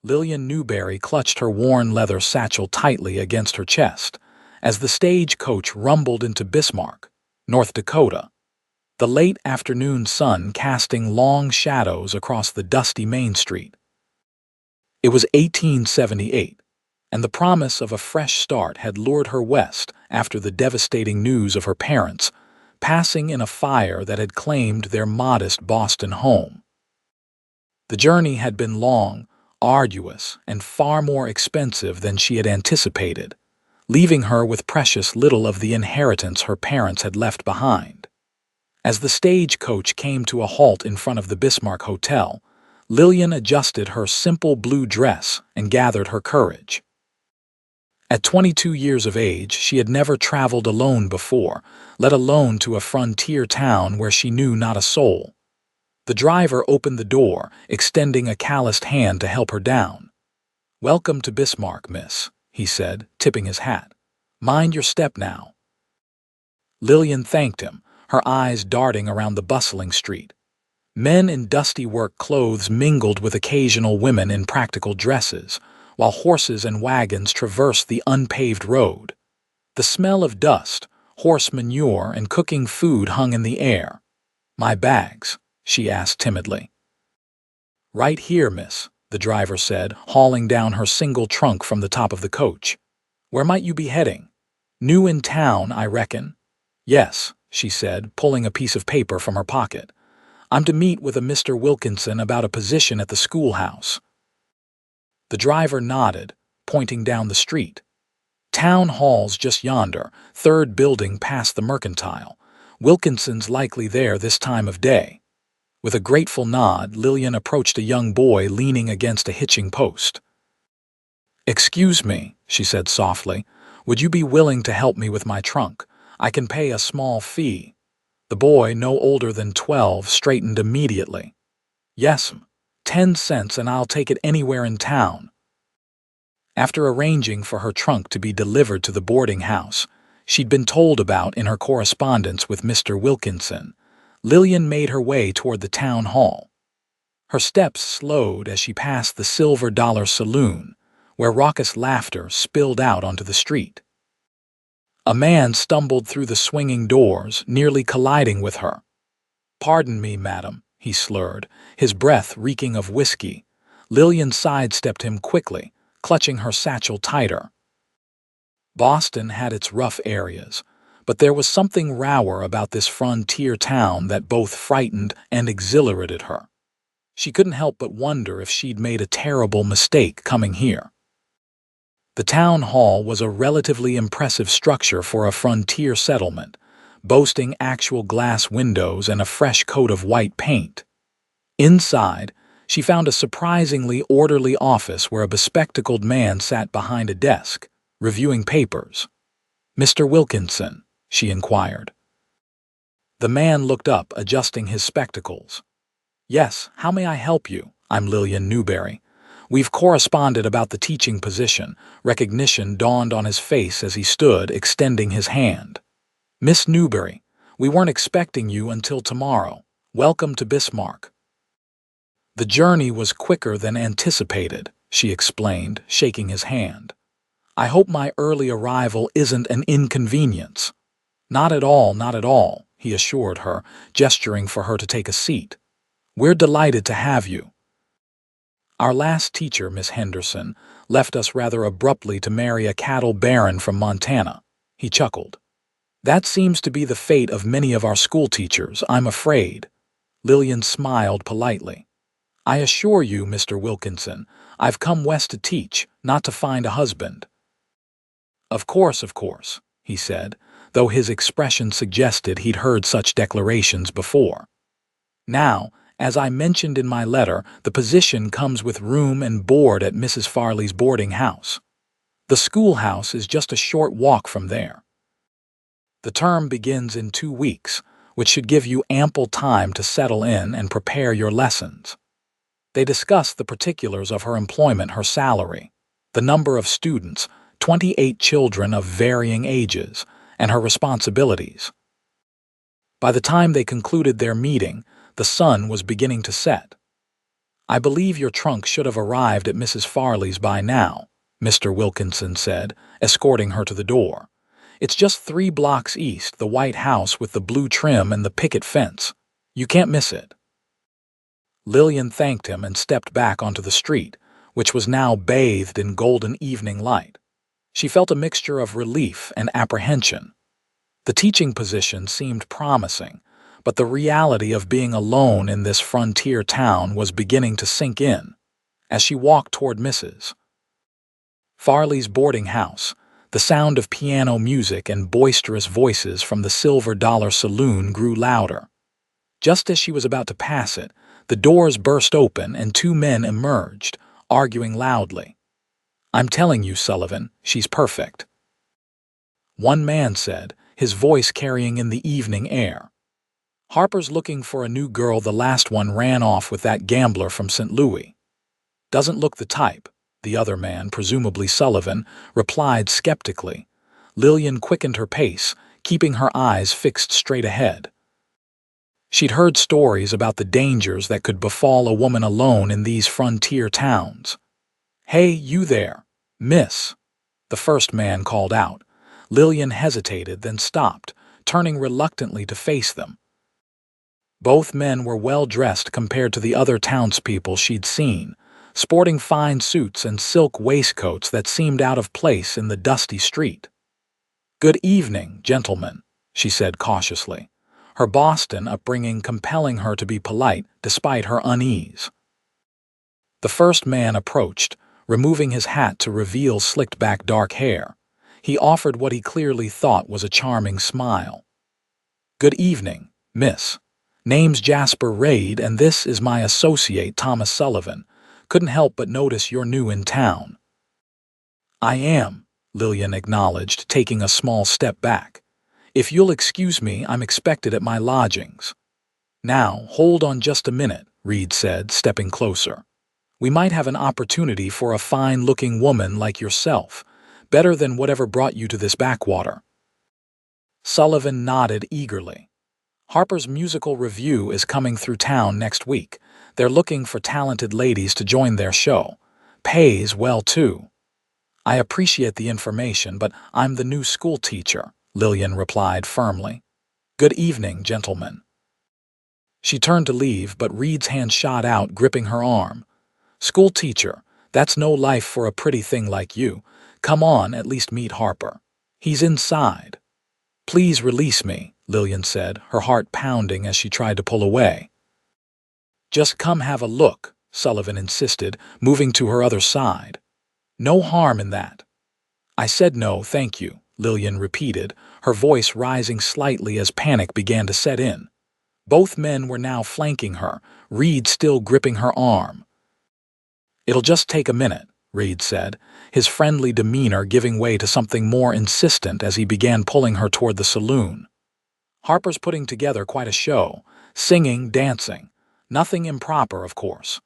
Lillian Newberry clutched her worn leather satchel tightly against her chest as the stagecoach rumbled into Bismarck, North Dakota, the late afternoon sun casting long shadows across the dusty Main Street. It was 1878, and the promise of a fresh start had lured her west after the devastating news of her parents passing in a fire that had claimed their modest Boston home. The journey had been long, arduous, and far more expensive than she had anticipated, leaving her with precious little of the inheritance her parents had left behind. As the stagecoach came to a halt in front of the Bismarck Hotel, Lillian adjusted her simple blue dress and gathered her courage. At 22 years of age, she had never traveled alone before, let alone to a frontier town where she knew not a soul. The driver opened the door, extending a calloused hand to help her down. "Welcome to Bismarck, miss," he said, tipping his hat. "Mind your step now." Lillian thanked him, her eyes darting around the bustling street. Men in dusty work clothes mingled with occasional women in practical dresses, while horses and wagons traversed the unpaved road. The smell of dust, horse manure, and cooking food hung in the air. "My bags?" she asked timidly. "Right here, miss," the driver said, hauling down her single trunk from the top of the coach. "Where might you be heading? New in town, I reckon?" "Yes," she said, pulling a piece of paper from her pocket. "I'm to meet with a Mr. Wilkinson about a position at the schoolhouse." The driver nodded, pointing down the street. "Town hall's just yonder, third building past the Mercantile. Wilkinson's likely there this time of day." With a grateful nod, Lillian approached a young boy leaning against a hitching post. "Excuse me," she said softly. "Would you be willing to help me with my trunk? I can pay a small fee." The boy, no older than 12, straightened immediately. "Yes'm, 10 cents and I'll take it anywhere in town." After arranging for her trunk to be delivered to the boarding house she'd been told about in her correspondence with Mr. Wilkinson, Lillian made her way toward the town hall. Her steps slowed as she passed the Silver Dollar Saloon, where raucous laughter spilled out onto the street. A man stumbled through the swinging doors, nearly colliding with her. "Pardon me, madam," he slurred, his breath reeking of whiskey. Lillian sidestepped him quickly, clutching her satchel tighter. Boston had its rough areas, but there was something rower about this frontier town that both frightened and exhilarated her. She couldn't help but wonder if she'd made a terrible mistake coming here. The town hall was a relatively impressive structure for a frontier settlement, boasting actual glass windows and a fresh coat of white paint. Inside, she found a surprisingly orderly office where a bespectacled man sat behind a desk, reviewing papers. "Mr. Wilkinson?" she inquired. The man looked up, adjusting his spectacles. "Yes, how may I help you? I'm Lillian Newberry. We've corresponded about the teaching position." Recognition dawned on his face as he stood, extending his hand. "Miss Newberry, we weren't expecting you until tomorrow. Welcome to Bismarck." "The journey was quicker than anticipated," she explained, shaking his hand. "I hope my early arrival isn't an inconvenience." "Not at all, not at all," he assured her, gesturing for her to take a seat. "We're delighted to have you." "Our last teacher, Miss Henderson, left us rather abruptly to marry a cattle baron from Montana," he chuckled. "That seems to be the fate of many of our school teachers, I'm afraid." Lillian smiled politely. "I assure you, Mr. Wilkinson, I've come west to teach, not to find a husband." Of course," he said, though his expression suggested he'd heard such declarations before. "Now, as I mentioned in my letter, the position comes with room and board at Mrs. Farley's boarding house. The schoolhouse is just a short walk from there. The term begins in 2 weeks, which should give you ample time to settle in and prepare your lessons." They discussed the particulars of her employment, her salary, the number of students, 28 children of varying ages, and her responsibilities. By the time they concluded their meeting, the sun was beginning to set. I believe your trunk should have arrived at Mrs. Farley's by now, Mr. Wilkinson said, escorting her to the door. It's just 3 blocks east, the white house with the blue trim and the picket fence. You can't miss it. Lillian thanked him and stepped back onto the street, which was now bathed in golden evening light. She felt a mixture of relief and apprehension. The teaching position seemed promising, but the reality of being alone in this frontier town was beginning to sink in. As she walked toward Mrs. Farley's boarding house, the sound of piano music and boisterous voices from the Silver Dollar Saloon grew louder. Just as she was about to pass it, the doors burst open and 2 men emerged, arguing loudly. "I'm telling you, Sullivan, she's perfect," one man said, his voice carrying in the evening air. "Harper's looking for a new girl. The last one ran off with that gambler from St. Louis." "Doesn't look the type," the other man, presumably Sullivan, replied skeptically. Lillian quickened her pace, keeping her eyes fixed straight ahead. She'd heard stories about the dangers that could befall a woman alone in these frontier towns. "Hey, you there, miss," the first man called out. Lillian hesitated, then stopped, turning reluctantly to face them. Both men were well-dressed compared to the other townspeople she'd seen, sporting fine suits and silk waistcoats that seemed out of place in the dusty street. "Good evening, gentlemen," she said cautiously, her Boston upbringing compelling her to be polite despite her unease. The first man approached, removing his hat to reveal slicked-back dark hair. He offered what he clearly thought was a charming smile. "Good evening, miss. Name's Jasper Raid, and this is my associate, Thomas Sullivan. Couldn't help but notice you're new in town." "I am," Lillian acknowledged, taking a small step back. "If you'll excuse me, I'm expected at my lodgings." "Now, hold on just a minute," Reed said, stepping closer. "We might have an opportunity for a fine-looking woman like yourself, better than whatever brought you to this backwater." Sullivan nodded eagerly. "Harper's musical review is coming through town next week. They're looking for talented ladies to join their show. Pays well, too." "I appreciate the information, but I'm the new school teacher," Lillian replied firmly. "Good evening, gentlemen." She turned to leave, but Reed's hand shot out, gripping her arm. "School teacher, that's no life for a pretty thing like you. Come on, at least meet Harper. He's inside." "Please release me," Lillian said, her heart pounding as she tried to pull away. "Just come have a look," Sullivan insisted, moving to her other side. "No harm in that." "I said no, thank you," Lillian repeated, her voice rising slightly as panic began to set in. Both men were now flanking her, Reed still gripping her arm. "It'll just take a minute," Reed said, his friendly demeanor giving way to something more insistent as he began pulling her toward the saloon. "Harper's putting together quite a show, singing, dancing. Nothing improper, of course.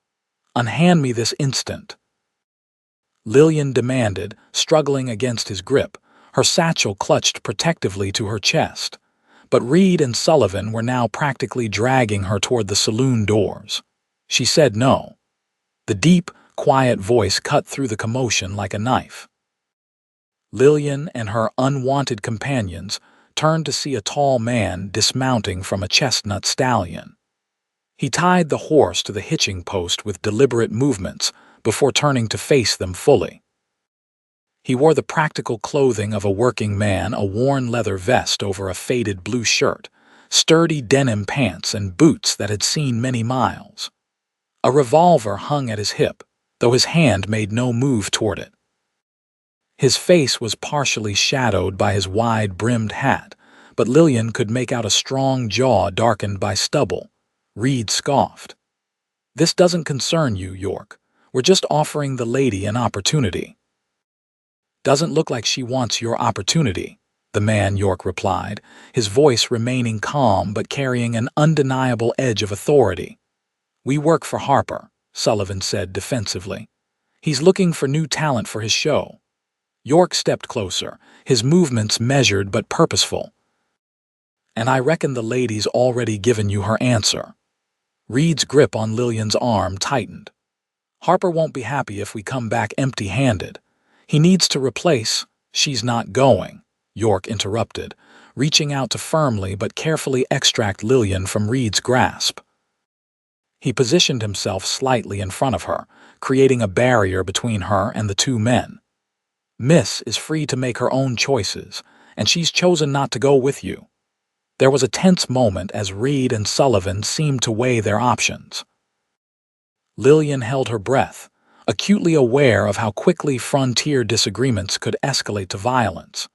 Unhand me this instant," Lillian demanded, struggling against his grip, her satchel clutched protectively to her chest. But Reed and Sullivan were now practically dragging her toward the saloon doors. She said no. The deep, quiet voice cut through the commotion like a knife. Lillian and her unwanted companions turned to see a tall man dismounting from a chestnut stallion. He tied the horse to the hitching post with deliberate movements before turning to face them fully. He wore the practical clothing of a working man, a worn leather vest over a faded blue shirt, sturdy denim pants, and boots that had seen many miles. A revolver hung at his hip, though his hand made no move toward it. His face was partially shadowed by his wide-brimmed hat, but Lillian could make out a strong jaw darkened by stubble. Reed scoffed. "This doesn't concern you, York. We're just offering the lady an opportunity." "Doesn't look like she wants your opportunity," the man, York replied, his voice remaining calm but carrying an undeniable edge of authority. "We work for Harper," Sullivan said defensively. "He's looking for new talent for his show." York stepped closer, his movements measured but purposeful. "And I reckon the lady's already given you her answer." Reed's grip on Lillian's arm tightened. Harper won't be happy if we come back empty-handed. He needs to replace—" "She's not going," York interrupted, reaching out to firmly but carefully extract Lillian from Reed's grasp. He positioned himself slightly in front of her, creating a barrier between her and the two men. "Miss is free to make her own choices, and she's chosen not to go with you." There was a tense moment as Reed and Sullivan seemed to weigh their options. Lillian held her breath, acutely aware of how quickly frontier disagreements could escalate to violence.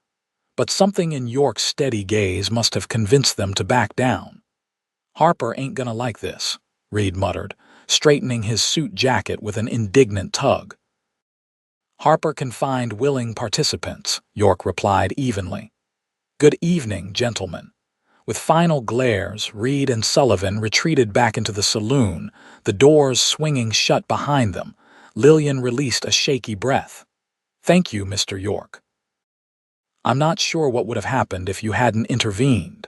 But something in York's steady gaze must have convinced them to back down. "Harper ain't gonna like this," Reed muttered, straightening his suit jacket with an indignant tug. "Harper can find willing participants," York replied evenly. "Good evening, gentlemen." With final glares, Reed and Sullivan retreated back into the saloon, the doors swinging shut behind them. Lillian released a shaky breath. "Thank you, Mr. York. I'm not sure what would have happened if you hadn't intervened."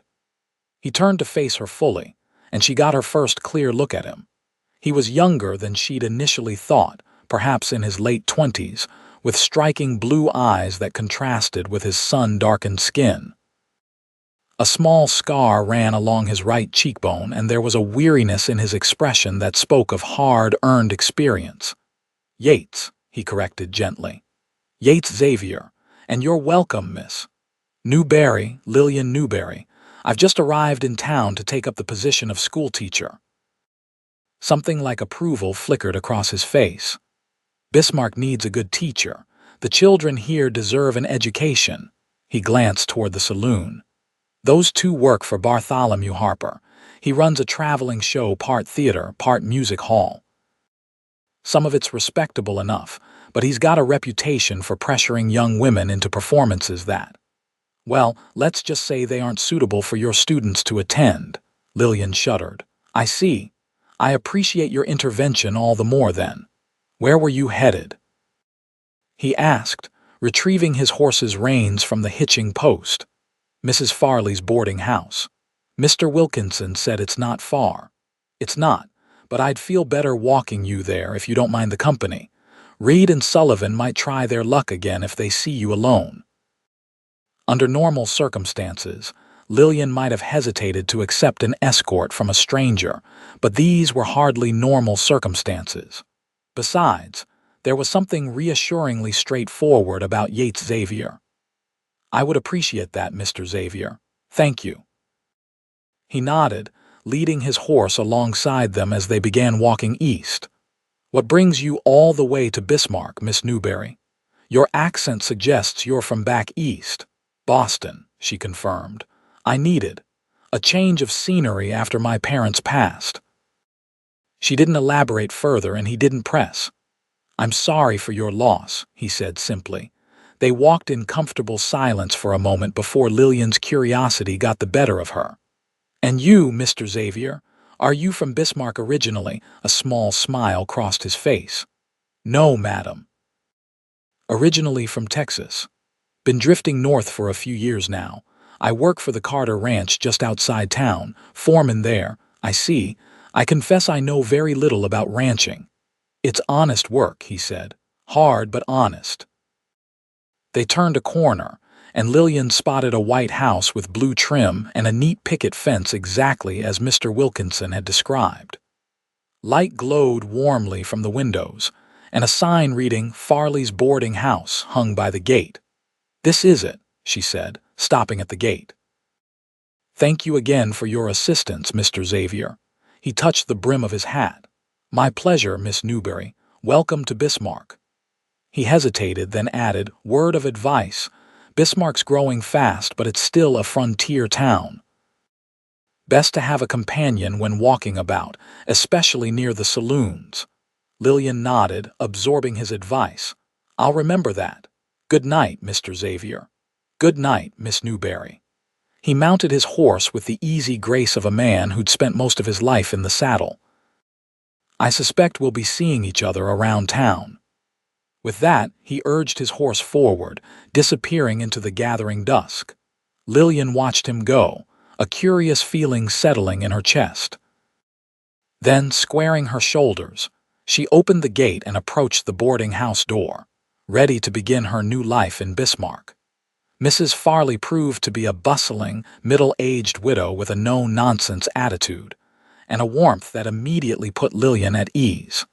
He turned to face her fully, and she got her first clear look at him. He was younger than she'd initially thought, perhaps in his late 20s, with striking blue eyes that contrasted with his sun-darkened skin. A small scar ran along his right cheekbone, and there was a weariness in his expression that spoke of hard-earned experience. "Yates," he corrected gently. "Yates Xavier, and you're welcome, miss." "Newberry, Lillian Newberry. I've just arrived in town to take up the position of schoolteacher." Something like approval flickered across his face. "Bismarck needs a good teacher. The children here deserve an education." He glanced toward the saloon. "Those two work for Bartholomew Harper. He runs a traveling show, part theater, part music hall. Some of it's respectable enough, but he's got a reputation for pressuring young women into performances that, well, let's just say they aren't suitable for your students to attend." Lillian shuddered. "I see. I appreciate your intervention all the more then. Where were you headed?" he asked, retrieving his horse's reins from the hitching post. "Mrs. Farley's boarding house. Mr. Wilkinson said it's not far." "It's not, but I'd feel better walking you there if you don't mind the company. Reed and Sullivan might try their luck again if they see you alone." Under normal circumstances, Lillian might have hesitated to accept an escort from a stranger, but these were hardly normal circumstances. Besides, there was something reassuringly straightforward about Yates Xavier. "I would appreciate that, Mr. Xavier. Thank you." He nodded, leading his horse alongside them as they began walking east. "What brings you all the way to Bismarck, Miss Newberry? Your accent suggests you're from back east." "Boston," she confirmed. "I needed a change of scenery after my parents passed." She didn't elaborate further, and he didn't press. "I'm sorry for your loss," he said simply. They walked in comfortable silence for a moment before Lillian's curiosity got the better of her. "And you, Mr. Xavier, are you from Bismarck originally?" A small smile crossed his face. "No, madam. Originally from Texas. Been drifting north for a few years now. I work for the Carter Ranch just outside town, foreman there." "I see. I confess I know very little about ranching." "It's honest work," he said. "Hard but honest." They turned a corner, and Lillian spotted a white house with blue trim and a neat picket fence exactly as Mr. Wilkinson had described. Light glowed warmly from the windows, and a sign reading "Farley's Boarding House" hung by the gate. "This is it," she said, stopping at the gate. "Thank you again for your assistance, Mr. Xavier." He touched the brim of his hat. "My pleasure, Miss Newberry. Welcome to Bismarck." He hesitated, then added, "Word of advice. Bismarck's growing fast, but it's still a frontier town. Best to have a companion when walking about, especially near the saloons." Lillian nodded, absorbing his advice. "I'll remember that. Good night, Mr. Xavier." "Good night, Miss Newberry." He mounted his horse with the easy grace of a man who'd spent most of his life in the saddle. "I suspect we'll be seeing each other around town." With that, he urged his horse forward, disappearing into the gathering dusk. Lillian watched him go, a curious feeling settling in her chest. Then, squaring her shoulders, She opened the gate and approached the boarding house door, ready to begin her new life in Bismarck. Mrs. Farley proved to be a bustling, middle-aged widow with a no-nonsense attitude, and a warmth that immediately put Lillian at ease.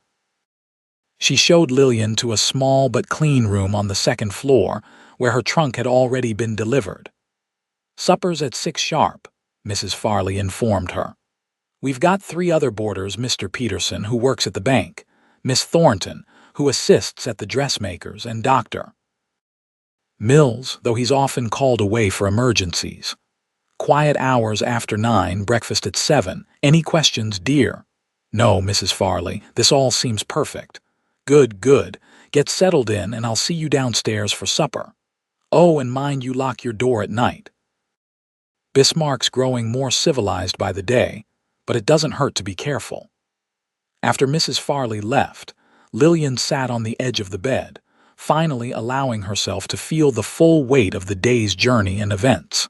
She showed Lillian to a small but clean room on the second floor, where her trunk had already been delivered. "Supper's at 6 sharp," Mrs. Farley informed her. "We've got 3 other boarders, Mr. Peterson, who works at the bank, Miss Thornton, who assists at the dressmakers, and Dr. Mills, though he's often called away for emergencies. Quiet hours after 9, breakfast at 7. Any questions, dear?" "No, Mrs. Farley, this all seems perfect." "Good, good. Get settled in, and I'll see you downstairs for supper. Oh, and mind you lock your door at night." Bismarck's growing more civilized by the day, but it doesn't hurt to be careful. After Mrs. Farley left, Lillian sat on the edge of the bed, finally allowing herself to feel the full weight of the day's journey and events.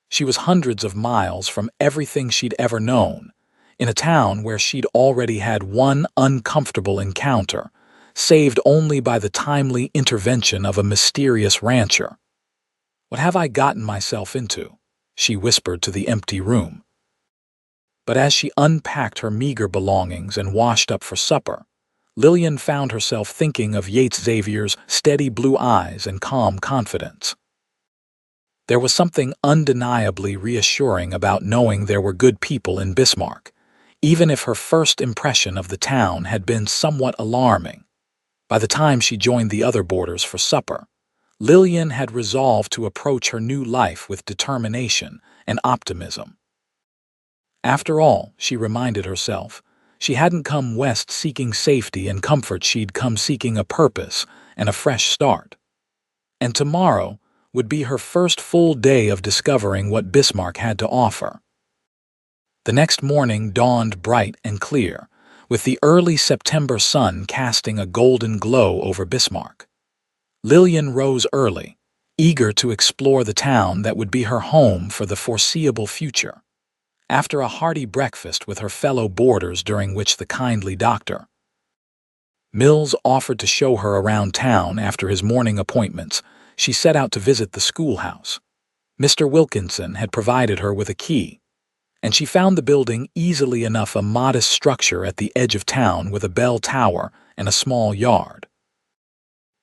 She was hundreds of miles from everything she'd ever known, in a town where she'd already had one uncomfortable encounter, saved only by the timely intervention of a mysterious rancher. "What have I gotten myself into?" she whispered to the empty room. But as she unpacked her meager belongings and washed up for supper, Lillian found herself thinking of Yates Xavier's steady blue eyes and calm confidence. There was something undeniably reassuring about knowing there were good people in Bismarck, even if her first impression of the town had been somewhat alarming. By the time she joined the other boarders for supper, Lillian had resolved to approach her new life with determination and optimism. After all, she reminded herself, she hadn't come west seeking safety and comfort, she'd come seeking a purpose and a fresh start. And tomorrow would be her first full day of discovering what Bismarck had to offer. The next morning dawned bright and clear, with the early September sun casting a golden glow over Bismarck. Lillian rose early, eager to explore the town that would be her home for the foreseeable future. After a hearty breakfast with her fellow boarders, during which the kindly Dr. Mills offered to show her around town after his morning appointments, she set out to visit the schoolhouse. Mr. Wilkinson had provided her with a key, and she found the building easily enough, a modest structure at the edge of town with a bell tower and a small yard.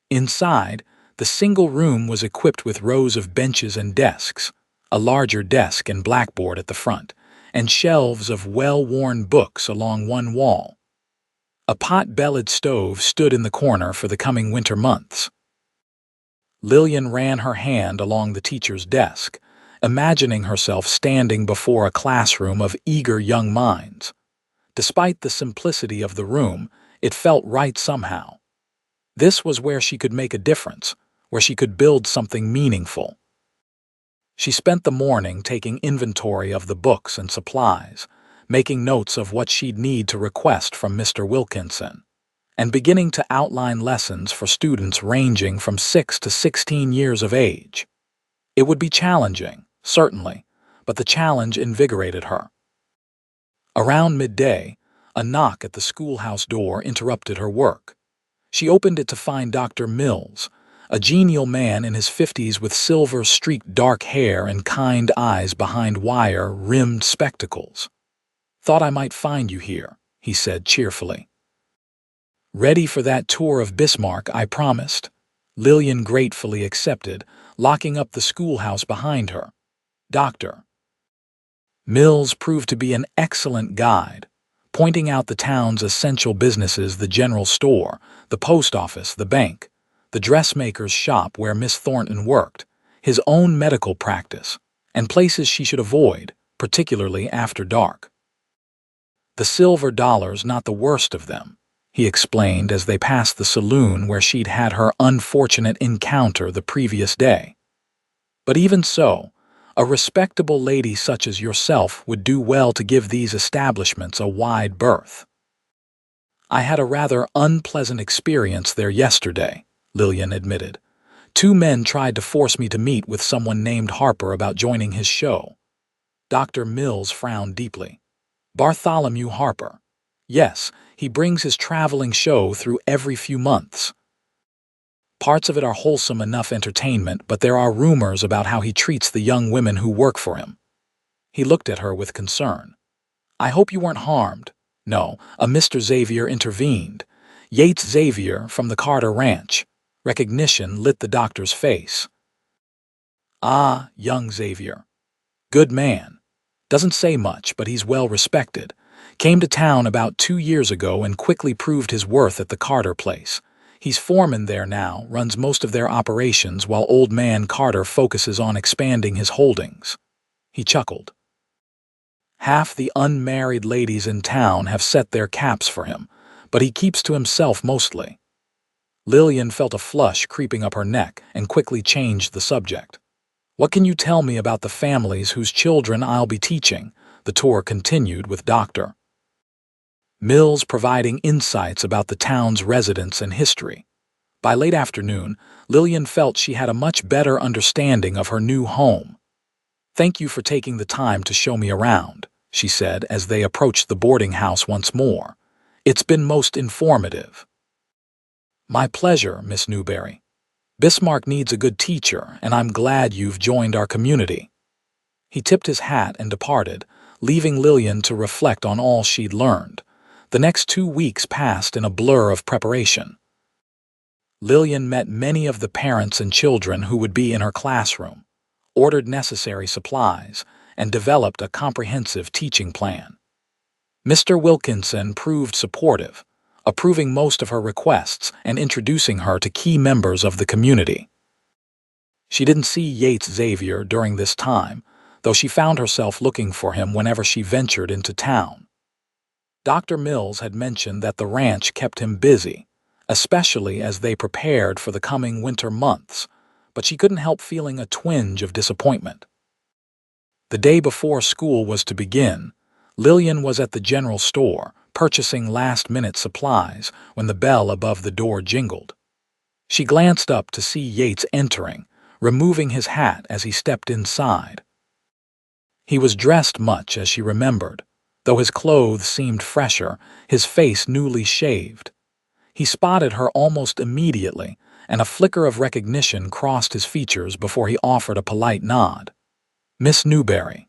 Inside, the single room was equipped with rows of benches and desks, a larger desk and blackboard at the front, and shelves of well-worn books along one wall. A pot-bellied stove stood in the corner for the coming winter months. Lillian ran her hand along the teacher's desk, imagining herself standing before a classroom of eager young minds. Despite the simplicity of the room, it felt right somehow. This was where she could make a difference, where she could build something meaningful. She spent the morning taking inventory of the books and supplies, making notes of what she'd need to request from Mr. Wilkinson, and beginning to outline lessons for students ranging from 6 to 16 years of age. It would be challenging, certainly, but the challenge invigorated her. Around midday, a knock at the schoolhouse door interrupted her work. She opened it to find Dr. Mills, a genial man in his 50s with silver-streaked dark hair and kind eyes behind wire-rimmed spectacles. "Thought I might find you here," he said cheerfully. "Ready for that tour of Bismarck I promised?" Lillian gratefully accepted, locking up the schoolhouse behind her. Dr. Mills proved to be an excellent guide, pointing out the town's essential businesses: the general store, the post office, the bank, the dressmaker's shop where Miss Thornton worked, his own medical practice, and places she should avoid, particularly after dark. "The silver dollar's not the worst of them," he explained as they passed the saloon where she'd had her unfortunate encounter the previous day. "But even so, a respectable lady such as yourself would do well to give these establishments a wide berth." "I had a rather unpleasant experience there yesterday," Lillian admitted. "2 men tried to force me to meet with someone named Harper about joining his show." Dr. Mills frowned deeply. "Bartholomew Harper?" "Yes, He brings his traveling show through every few months. Parts of it are wholesome enough entertainment, but there are rumors about how he treats the young women who work for him. He looked at her with concern. I hope you weren't harmed. No, a Mr. Xavier intervened. Yates Xavier from the Carter Ranch. Recognition lit the doctor's face. Ah, young Xavier. Good man. Doesn't say much, but he's well respected. Came to town about 2 years ago and quickly proved his worth at the Carter place. He's foreman there now, runs most of their operations while old man Carter focuses on expanding his holdings. He chuckled. Half the unmarried ladies in town have set their caps for him, but he keeps to himself mostly. Lillian felt a flush creeping up her neck and quickly changed the subject. What can you tell me about the families whose children I'll be teaching? The tour continued with Dr. Mills providing insights about the town's residents and history. By late afternoon, Lillian felt she had a much better understanding of her new home. Thank you for taking the time to show me around, she said as they approached the boarding house once more. It's been most informative. My pleasure, Miss Newberry. Bismarck needs a good teacher, and I'm glad you've joined our community. He tipped his hat and departed, leaving Lillian to reflect on all she'd learned. The next 2 weeks passed in a blur of preparation. Lillian met many of the parents and children who would be in her classroom, ordered necessary supplies, and developed a comprehensive teaching plan. Mr. Wilkinson proved supportive, approving most of her requests and introducing her to key members of the community. She didn't see Yates Xavier during this time, though she found herself looking for him whenever she ventured into town. Dr. Mills had mentioned that the ranch kept him busy, especially as they prepared for the coming winter months, but she couldn't help feeling a twinge of disappointment. The day before school was to begin, Lillian was at the general store, purchasing last-minute supplies when the bell above the door jingled. She glanced up to see Yates entering, removing his hat as he stepped inside. He was dressed much as she remembered, though his clothes seemed fresher, his face newly shaved. He spotted her almost immediately, and a flicker of recognition crossed his features before he offered a polite nod. Miss Newberry.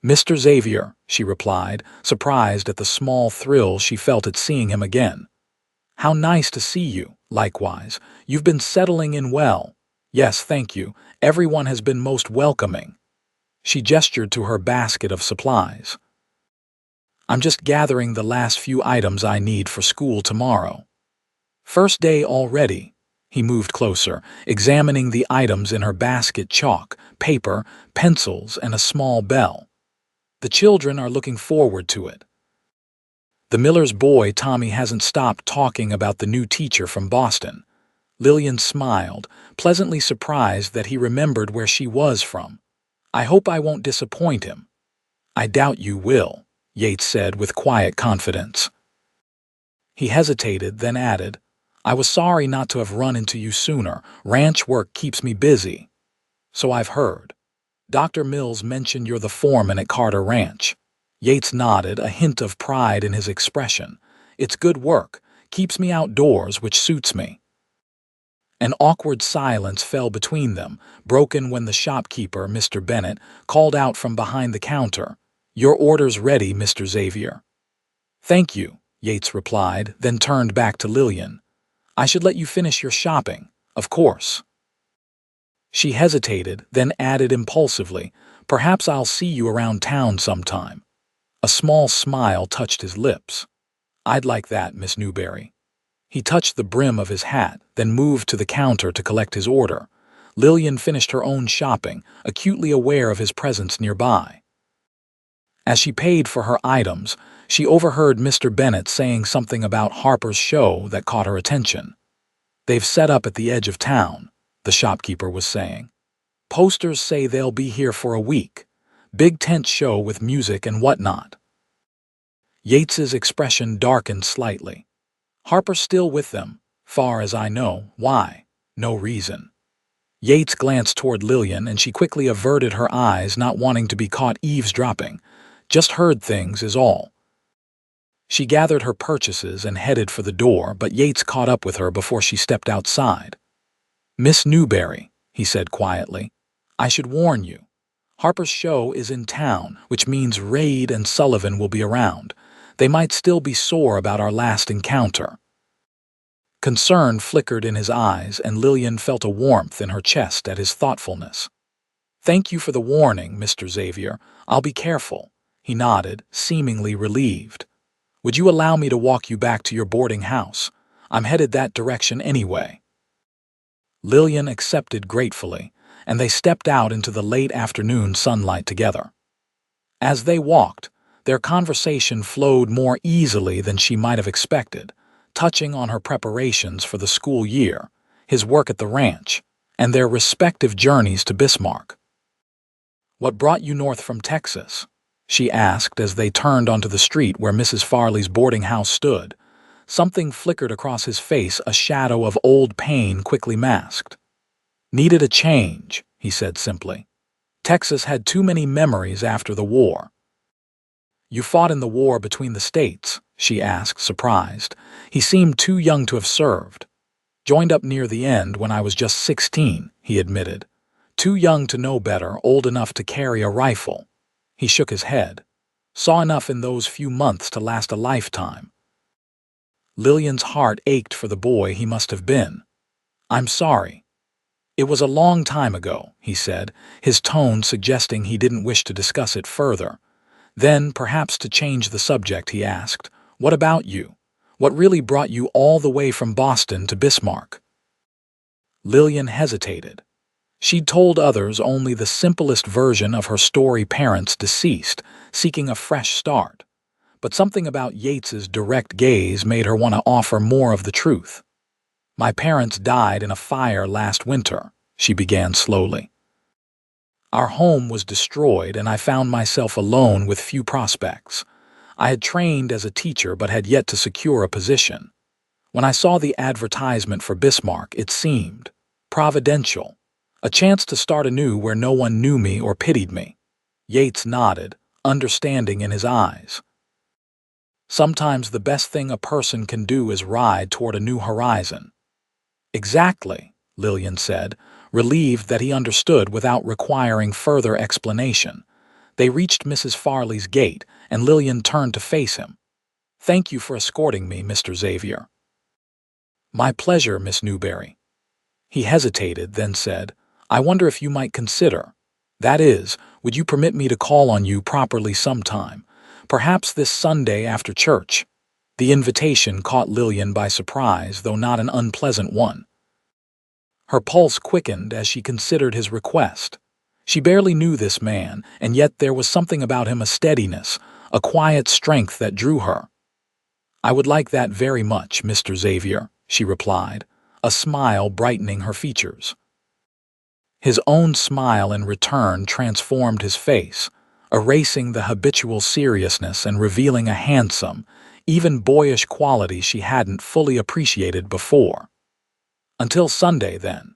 Mr. Xavier, she replied, surprised at the small thrill she felt at seeing him again. How nice to see you, likewise. You've been settling in well. Yes, thank you. Everyone has been most welcoming. She gestured to her basket of supplies. I'm just gathering the last few items I need for school tomorrow. First day already. He moved closer, examining the items in her basket: chalk, paper, pencils, and a small bell. The children are looking forward to it. The miller's boy Tommy hasn't stopped talking about the new teacher from Boston. Lillian smiled, pleasantly surprised that he remembered where she was from. I hope I won't disappoint him. I doubt you will, Yates said with quiet confidence. He hesitated, then added, I was sorry not to have run into you sooner. Ranch work keeps me busy. So I've heard. Dr. Mills mentioned you're the foreman at Carter Ranch. Yates nodded, a hint of pride in his expression. It's good work, keeps me outdoors, which suits me. An awkward silence fell between them, broken when the shopkeeper, Mr. Bennett, called out from behind the counter, Your order's ready, Mr. Xavier. Thank you, Yates replied, then turned back to Lillian. I should let you finish your shopping, of course. She hesitated, then added impulsively, Perhaps I'll see you around town sometime. A small smile touched his lips. I'd like that, Miss Newberry. He touched the brim of his hat, then moved to the counter to collect his order. Lillian finished her own shopping, acutely aware of his presence nearby. As she paid for her items, she overheard Mr. Bennett saying something about Harper's show that caught her attention. They've set up at the edge of town, the shopkeeper was saying. Posters say they'll be here for a week. Big tent show with music and whatnot. Yates's expression darkened slightly. Harper's still with them, far as I know. Why? No reason. Yates glanced toward Lillian and she quickly averted her eyes, not wanting to be caught eavesdropping. Just heard things is all. She gathered her purchases and headed for the door, but Yates caught up with her before she stepped outside. "Miss Newberry," he said quietly, "I should warn you. Harper's show is in town, which means Reid and Sullivan will be around. They might still be sore about our last encounter." Concern flickered in his eyes, and Lillian felt a warmth in her chest at his thoughtfulness. "Thank you for the warning, Mr. Xavier. I'll be careful," he nodded, seemingly relieved. "Would you allow me to walk you back to your boarding house? I'm headed that direction anyway." Lillian accepted gratefully, and they stepped out into the late afternoon sunlight together. As they walked, their conversation flowed more easily than she might have expected, touching on her preparations for the school year, his work at the ranch, and their respective journeys to Bismarck. "What brought you north from Texas?" she asked as they turned onto the street where Mrs. Farley's boarding house stood. Something flickered across his face, a shadow of old pain quickly masked. "Needed a change," he said simply. "Texas had too many memories after the war." "You fought in the war between the states?" she asked, surprised. He seemed too young to have served. "Joined up near the end when I was just 16, he admitted. "Too young to know better, old enough to carry a rifle." He shook his head. "Saw enough in those few months to last a lifetime." Lillian's heart ached for the boy he must have been. "I'm sorry." "It was a long time ago," he said, his tone suggesting he didn't wish to discuss it further. Then, perhaps to change the subject, he asked, "What about you? What really brought you all the way from Boston to Bismarck?" Lillian hesitated. She'd told others only the simplest version of her story, parents deceased, seeking a fresh start. But something about Yates's direct gaze made her want to offer more of the truth. "My parents died in a fire last winter," she began slowly. "Our home was destroyed, and I found myself alone with few prospects. I had trained as a teacher but had yet to secure a position. When I saw the advertisement for Bismarck, it seemed providential, a chance to start anew where no one knew me or pitied me." Yates nodded, understanding in his eyes. "Sometimes the best thing a person can do is ride toward a new horizon." "Exactly," Lillian said, relieved that he understood without requiring further explanation. They reached Mrs. Farley's gate, and Lillian turned to face him. "Thank you for escorting me, Mr. Xavier." "My pleasure, Miss Newberry." He hesitated, then said, "I wonder if you might consider. That is, would you permit me to call on you properly sometime? Perhaps this Sunday after church?" The invitation caught Lillian by surprise, though not an unpleasant one. Her pulse quickened as she considered his request. She barely knew this man, and yet there was something about him, a steadiness, a quiet strength that drew her. "I would like that very much, Mr. Xavier," she replied, a smile brightening her features. His own smile in return transformed his face, erasing the habitual seriousness and revealing a handsome, even boyish quality she hadn't fully appreciated before. "Until Sunday, then."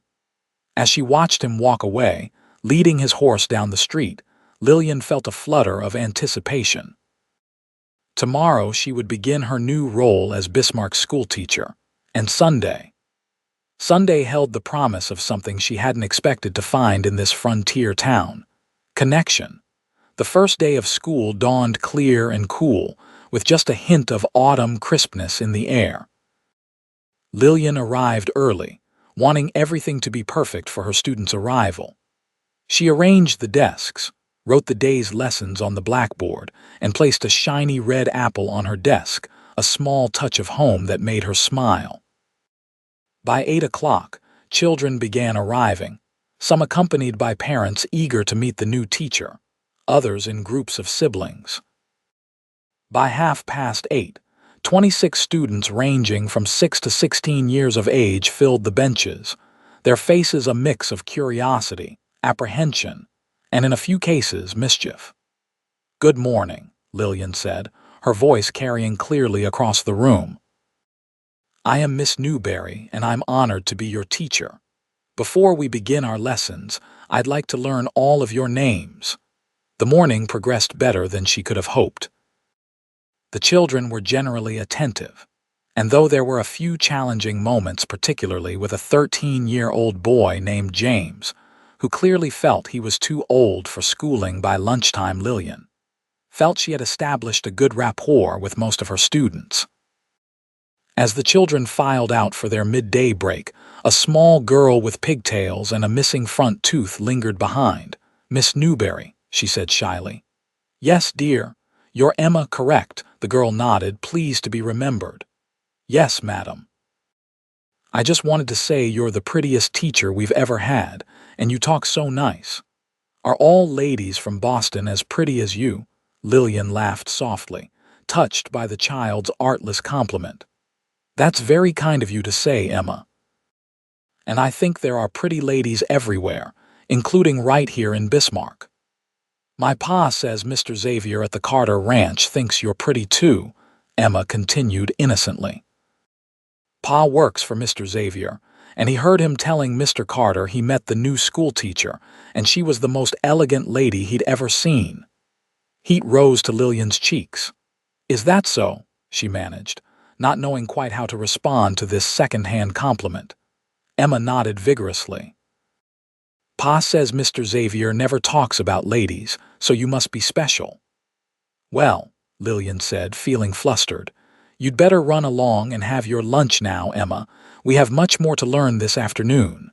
As she watched him walk away, leading his horse down the street, Lillian felt a flutter of anticipation. Tomorrow she would begin her new role as Bismarck's schoolteacher, and Sunday held the promise of something she hadn't expected to find in this frontier town: connection. The first day of school dawned clear and cool, with just a hint of autumn crispness in the air. Lillian arrived early, wanting everything to be perfect for her students' arrival. She arranged the desks, wrote the day's lessons on the blackboard, and placed a shiny red apple on her desk, a small touch of home that made her smile. By 8 o'clock, children began arriving, some accompanied by parents eager to meet the new teacher, others in groups of siblings. By 8:30, 26 students ranging from 6 to 16 years of age filled the benches, their faces a mix of curiosity, apprehension, and in a few cases, mischief. "Good morning," Lillian said, her voice carrying clearly across the room. "I am Miss Newberry, and I'm honored to be your teacher. Before we begin our lessons, I'd like to learn all of your names." The morning progressed better than she could have hoped. The children were generally attentive, and though there were a few challenging moments, particularly with a 13-year-old boy named James, who clearly felt he was too old for schooling by lunchtime, Lillian felt she had established a good rapport with most of her students. As the children filed out for their midday break, a small girl with pigtails and a missing front tooth lingered behind. "Miss Newberry," she said shyly. "Yes, dear. You're Emma, correct?" The girl nodded, pleased to be remembered. "Yes, madam. I just wanted to say you're the prettiest teacher we've ever had, and you talk so nice. Are all ladies from Boston as pretty as you?" Lillian laughed softly, touched by the child's artless compliment. "That's very kind of you to say, Emma. And I think there are pretty ladies everywhere, including right here in Bismarck. My pa says Mr. Xavier at the Carter Ranch thinks you're pretty too," Emma continued innocently. "Pa works for Mr. Xavier, and he heard him telling Mr. Carter he met the new school teacher, and she was the most elegant lady he'd ever seen." Heat rose to Lillian's cheeks. "Is that so?" she managed, not knowing quite how to respond to this second-hand compliment. Emma nodded vigorously. "Pa says Mr. Xavier never talks about ladies, so you must be special." "Well," Lillian said, feeling flustered, "you'd better run along and have your lunch now, Emma. We have much more to learn this afternoon."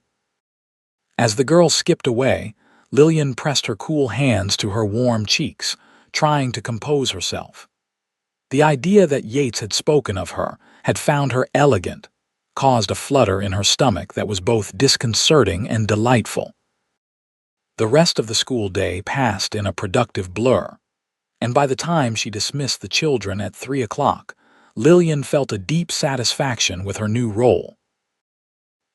As the girl skipped away, Lillian pressed her cool hands to her warm cheeks, trying to compose herself. The idea that Yates had spoken of her, had found her elegant, caused a flutter in her stomach that was both disconcerting and delightful. The rest of the school day passed in a productive blur, and by the time she dismissed the children at 3 o'clock, Lillian felt a deep satisfaction with her new role.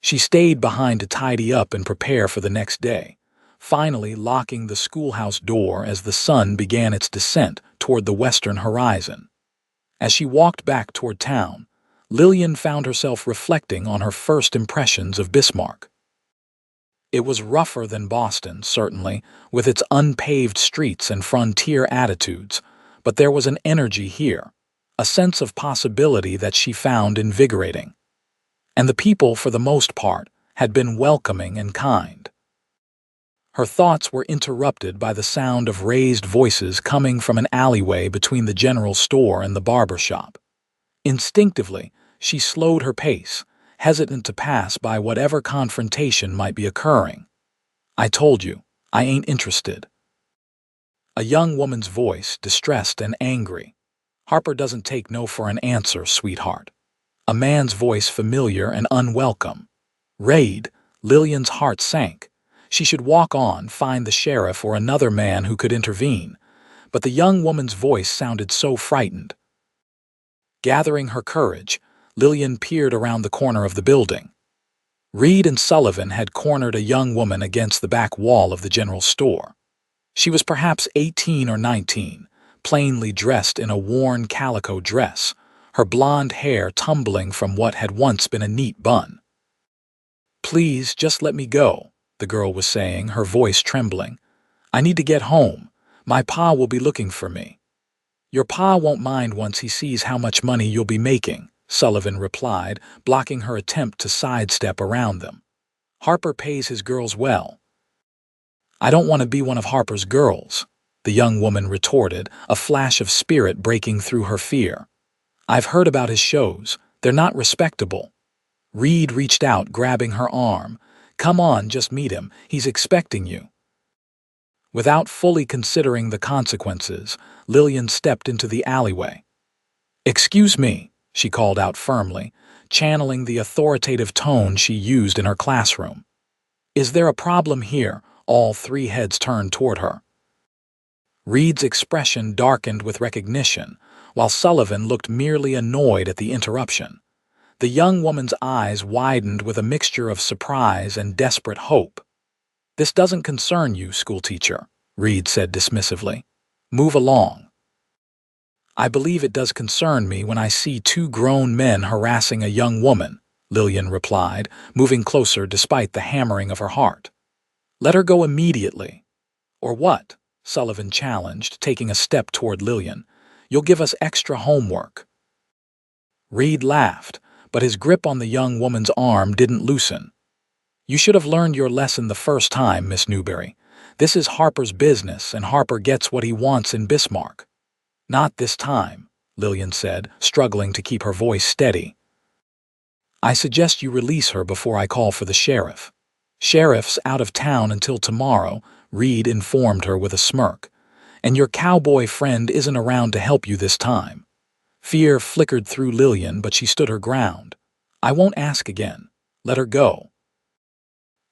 She stayed behind to tidy up and prepare for the next day, finally locking the schoolhouse door as the sun began its descent toward the western horizon. As she walked back toward town, Lillian found herself reflecting on her first impressions of Bismarck. It was rougher than Boston, certainly, with its unpaved streets and frontier attitudes, but there was an energy here, a sense of possibility that she found invigorating. And the people, for the most part, had been welcoming and kind. Her thoughts were interrupted by the sound of raised voices coming from an alleyway between the general store and the barber shop. Instinctively, she slowed her pace, hesitant to pass by whatever confrontation might be occurring. "I told you, I ain't interested." A young woman's voice, distressed and angry. "Harper doesn't take no for an answer, sweetheart." A man's voice, familiar and unwelcome. Raid, Lillian's heart sank. She should walk on, find the sheriff or another man who could intervene, but the young woman's voice sounded so frightened. Gathering her courage, Lillian peered around the corner of the building. Reed and Sullivan had cornered a young woman against the back wall of the general store. She was perhaps 18 or 19, plainly dressed in a worn calico dress, her blonde hair tumbling from what had once been a neat bun. "Please, just let me go," the girl was saying, her voice trembling. "I need to get home. My pa will be looking for me." "Your pa won't mind once he sees how much money you'll be making," Sullivan replied, blocking her attempt to sidestep around them. "Harper pays his girls well." "I don't want to be one of Harper's girls," the young woman retorted, a flash of spirit breaking through her fear. "I've heard about his shows. They're not respectable." Reed reached out, grabbing her arm. "Come on, just meet him. He's expecting you." Without fully considering the consequences, Lillian stepped into the alleyway. "Excuse me," she called out firmly, channeling the authoritative tone she used in her classroom. "Is there a problem here?" All three heads turned toward her. Reed's expression darkened with recognition, while Sullivan looked merely annoyed at the interruption. The young woman's eyes widened with a mixture of surprise and desperate hope. "This doesn't concern you, schoolteacher," Reed said dismissively. "Move along." "I believe it does concern me when I see two grown men harassing a young woman," Lillian replied, moving closer despite the hammering of her heart. "Let her go immediately." "Or what?" Sullivan challenged, taking a step toward Lillian. You'll give us extra homework." Reed laughed, but his grip on the young woman's arm didn't loosen. "You should have learned your lesson the first time, Miss Newberry. This is Harper's business, and Harper gets what he wants in Bismarck." "Not this time," Lillian said, struggling to keep her voice steady. "I suggest you release her before I call for the sheriff." "Sheriff's out of town until tomorrow," Reed informed her with a smirk. "And your cowboy friend isn't around to help you this time." Fear flickered through Lillian, but she stood her ground. "I won't ask again. Let her go."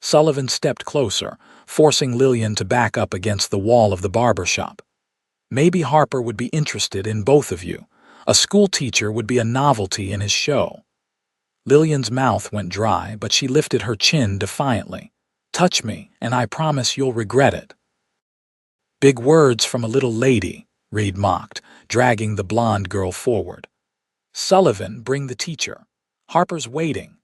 Sullivan stepped closer, forcing Lillian to back up against the wall of the barber shop. "Maybe Harper would be interested in both of you. A school teacher would be a novelty in his show." Lillian's mouth went dry, but she lifted her chin defiantly. "Touch me, and I promise you'll regret it." "Big words from a little lady," Reed mocked, dragging the blonde girl forward. "Sullivan, bring the teacher. Harper's waiting."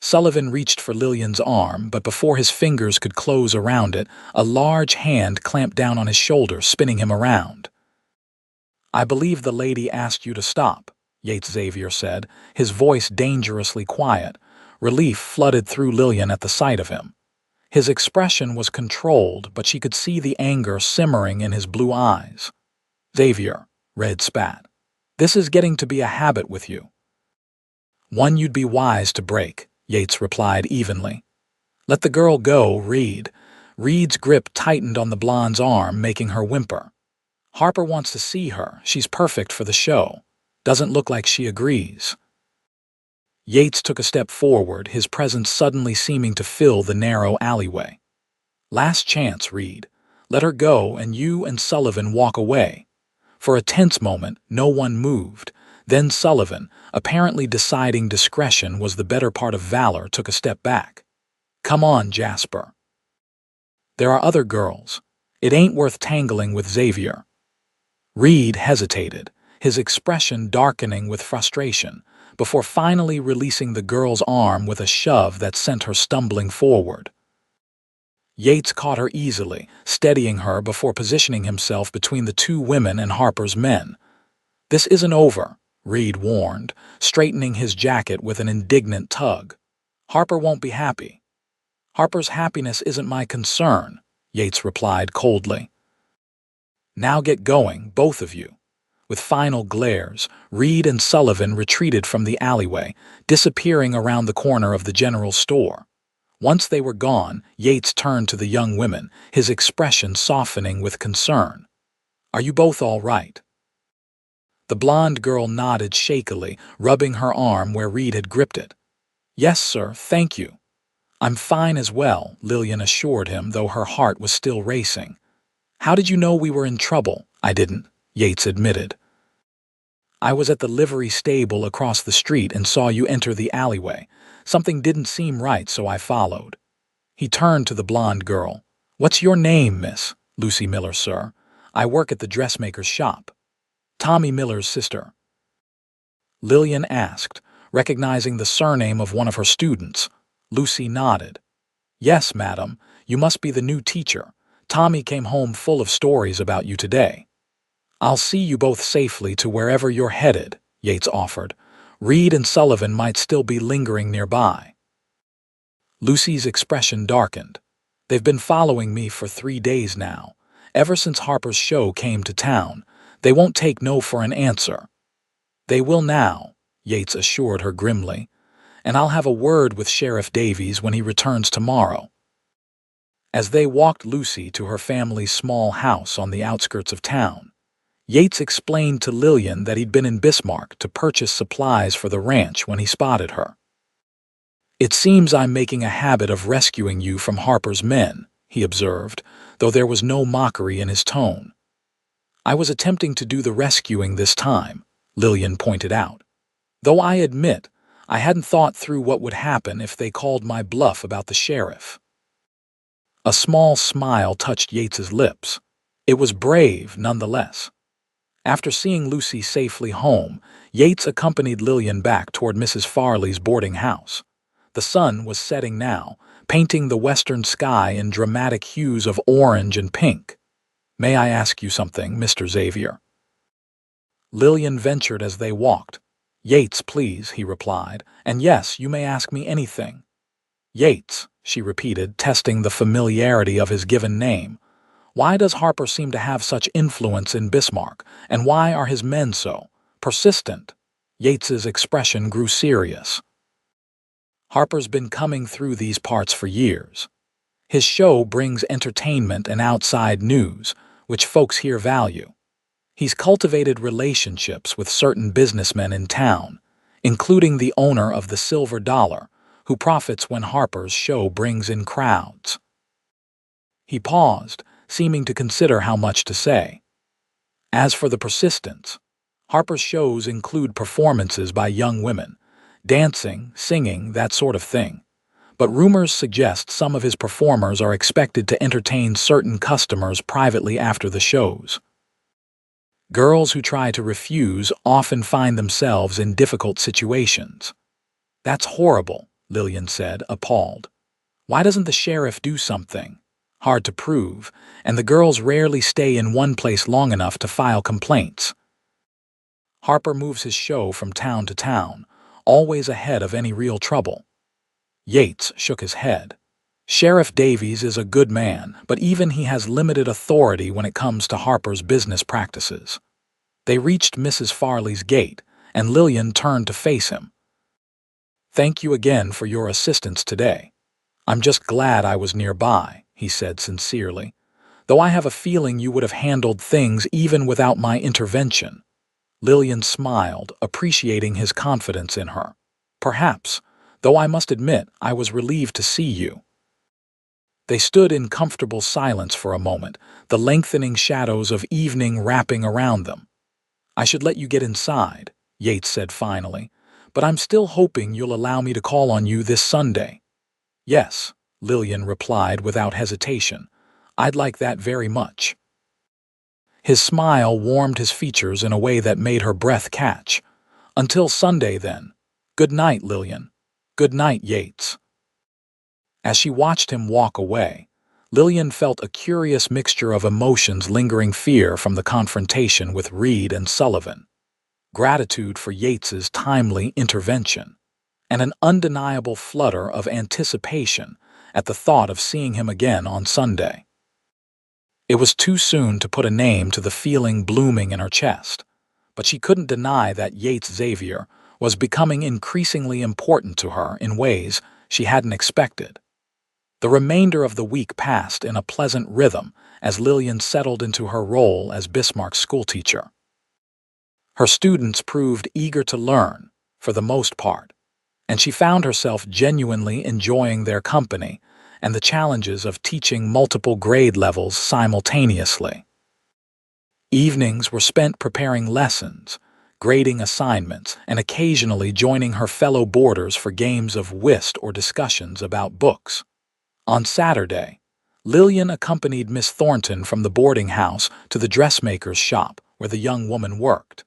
Sullivan reached for Lillian's arm, but before his fingers could close around it, a large hand clamped down on his shoulder, spinning him around. "I believe the lady asked you to stop," Yates Xavier said, his voice dangerously quiet. Relief flooded through Lillian at the sight of him. His expression was controlled, but she could see the anger simmering in his blue eyes. "Xavier," Red spat, "this is getting to be a habit with you." "One you'd be wise to break," Yates replied evenly. "Let the girl go, Reed." Reed's grip tightened on the blonde's arm, making her whimper. "Harper wants to see her. She's perfect for the show. Doesn't look like she agrees." Yates took a step forward, his presence suddenly seeming to fill the narrow alleyway. "Last chance, Reed. Let her go, and you and Sullivan walk away." For a tense moment, no one moved. Then Sullivan, apparently deciding discretion was the better part of valor, took a step back. "Come on, Jasper. There are other girls. It ain't worth tangling with Xavier." Reed hesitated, his expression darkening with frustration, before finally releasing the girl's arm with a shove that sent her stumbling forward. Yates caught her easily, steadying her before positioning himself between the two women and Harper's men. "This isn't over," Reed warned, straightening his jacket with an indignant tug. "Harper won't be happy." "Harper's happiness isn't my concern," Yates replied coldly. "Now get going, both of you." With final glares, Reed and Sullivan retreated from the alleyway, disappearing around the corner of the general store. Once they were gone, Yates turned to the young women, his expression softening with concern. "Are you both all right?" The blonde girl nodded shakily, rubbing her arm where Reed had gripped it. "Yes, sir, thank you." "I'm fine as well," Lillian assured him, though her heart was still racing. "How did you know we were in trouble?" "I didn't," Yates admitted. "I was at the livery stable across the street and saw you enter the alleyway. Something didn't seem right, so I followed." He turned to the blonde girl. "What's your name, miss?" "Lucy Miller, sir. I work at the dressmaker's shop." "Tommy Miller's sister?" Lillian asked, recognizing the surname of one of her students. Lucy nodded. "Yes, madam. You must be the new teacher. Tommy came home full of stories about you today." "I'll see you both safely to wherever you're headed," Yates offered. "Reed and Sullivan might still be lingering nearby." Lucy's expression darkened. "They've been following me for 3 days now, ever since Harper's show came to town. They won't take no for an answer." "They will now," Yates assured her grimly. "And I'll have a word with Sheriff Davies when he returns tomorrow." As they walked Lucy to her family's small house on the outskirts of town, Yates explained to Lillian that he'd been in Bismarck to purchase supplies for the ranch when he spotted her. "It seems I'm making a habit of rescuing you from Harper's men," he observed, though there was no mockery in his tone. "I was attempting to do the rescuing this time," Lillian pointed out, "though I admit I hadn't thought through what would happen if they called my bluff about the sheriff." A small smile touched Yates's lips. It was brave, nonetheless. After seeing Lucy safely home, Yates accompanied Lillian back toward Mrs. Farley's boarding house. The sun was setting now, painting the western sky in dramatic hues of orange and pink. "May I ask you something, Mr. Xavier?" Lillian ventured as they walked. "Yates, please," he replied, "and yes, you may ask me anything." "Yates," she repeated, testing the familiarity of his given name. "Why does Harper seem to have such influence in Bismarck, and why are his men so persistent?" Yates's expression grew serious. "Harper's been coming through these parts for years. His show brings entertainment and outside news, which folks here value. He's cultivated relationships with certain businessmen in town, including the owner of the Silver Dollar, who profits when Harper's show brings in crowds." He paused, seeming to consider how much to say. "As for the persistence, Harper's shows include performances by young women, dancing, singing, that sort of thing. But rumors suggest some of his performers are expected to entertain certain customers privately after the shows. Girls who try to refuse often find themselves in difficult situations." "That's horrible," Lillian said, appalled. "Why doesn't the sheriff do something? Hard to prove, and the girls rarely stay in one place long enough to file complaints. Harper moves his show from town to town, always ahead of any real trouble." Yates shook his head. "Sheriff Davies is a good man, but even he has limited authority when it comes to Harper's business practices." They reached Mrs. Farley's gate, and Lillian turned to face him. "Thank you again for your assistance today. I'm just glad I was nearby," he said sincerely, "though I have a feeling you would have handled things even without my intervention." Lillian smiled, appreciating his confidence in her. "Perhaps, though I must admit I was relieved to see you." They stood in comfortable silence for a moment, the lengthening shadows of evening wrapping around them. "I should let you get inside," Yates said finally, "but I'm still hoping you'll allow me to call on you this Sunday." "Yes," Lillian replied without hesitation. "I'd like that very much." His smile warmed his features in a way that made her breath catch. "Until Sunday, then. Good night, Lillian." "Good night, Yates." As she watched him walk away, Lillian felt a curious mixture of emotions: lingering fear from the confrontation with Reed and Sullivan, gratitude for Yates's timely intervention, and an undeniable flutter of anticipation at the thought of seeing him again on Sunday. It was too soon to put a name to the feeling blooming in her chest, but she couldn't deny that Yates Xavier was becoming increasingly important to her in ways she hadn't expected. The remainder of the week passed in a pleasant rhythm as Lillian settled into her role as Bismarck's schoolteacher. Her students proved eager to learn, for the most part, and she found herself genuinely enjoying their company and the challenges of teaching multiple grade levels simultaneously. Evenings were spent preparing lessons, grading assignments, and occasionally joining her fellow boarders for games of whist or discussions about books. On Saturday, Lillian accompanied Miss Thornton from the boarding house to the dressmaker's shop where the young woman worked.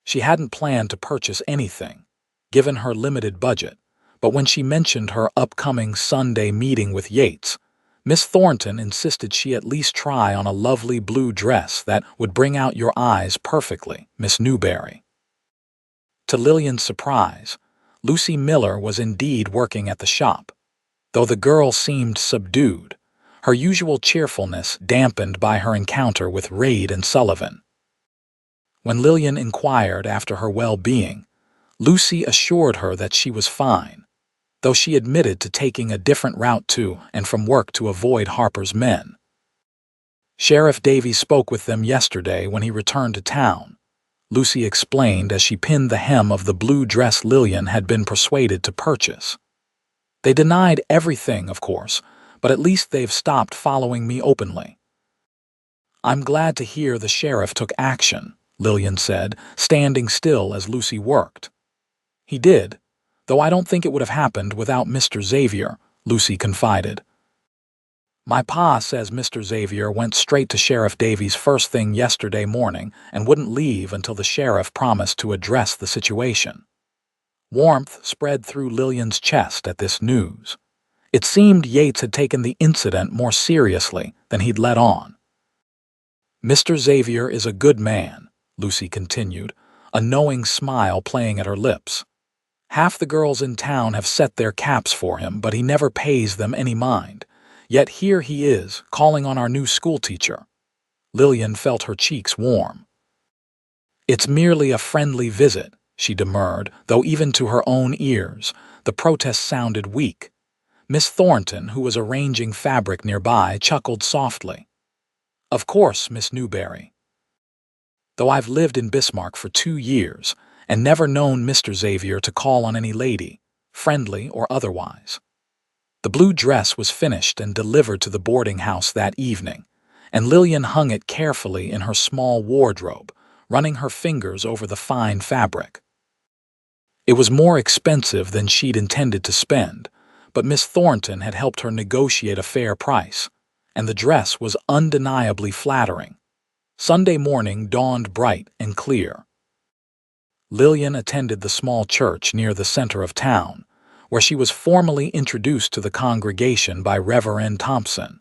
She hadn't planned to purchase anything, given her limited budget, but when she mentioned her upcoming Sunday meeting with Yates, Miss Thornton insisted she at least try on a lovely blue dress that would bring out your eyes perfectly, Miss Newberry. To Lillian's surprise, Lucy Miller was indeed working at the shop, though the girl seemed subdued, her usual cheerfulness dampened by her encounter with Reed and Sullivan. When Lillian inquired after her well-being, Lucy assured her that she was fine, though she admitted to taking a different route to and from work to avoid Harper's men. "Sheriff Davies spoke with them yesterday when he returned to town," Lucy explained as she pinned the hem of the blue dress Lillian had been persuaded to purchase. "They denied everything, of course, but at least they've stopped following me openly." "I'm glad to hear the sheriff took action," Lillian said, standing still as Lucy worked. "He did, though I don't think it would have happened without Mr. Xavier," Lucy confided. "My pa says Mr. Xavier went straight to Sheriff Davies first thing yesterday morning and wouldn't leave until the sheriff promised to address the situation." Warmth spread through Lillian's chest at this news. It seemed Yates had taken the incident more seriously than he'd let on. "Mr. Xavier is a good man," Lucy continued, a knowing smile playing at her lips. Half the girls in town have set their caps for him, but he never pays them any mind. Yet here he is, calling on our new schoolteacher. Lillian felt her cheeks warm. It's merely a friendly visit, she demurred, though even to her own ears, the protest sounded weak. Miss Thornton, who was arranging fabric nearby, chuckled softly. Of course, Miss Newberry. Though I've lived in Bismarck for 2 years and never known Mr. Xavier to call on any lady, friendly or otherwise. The blue dress was finished and delivered to the boarding house that evening, and Lillian hung it carefully in her small wardrobe, running her fingers over the fine fabric. It was more expensive than she'd intended to spend, but Miss Thornton had helped her negotiate a fair price, and the dress was undeniably flattering. Sunday morning dawned bright and clear. Lillian attended the small church near the center of town, where she was formally introduced to the congregation by Reverend Thompson.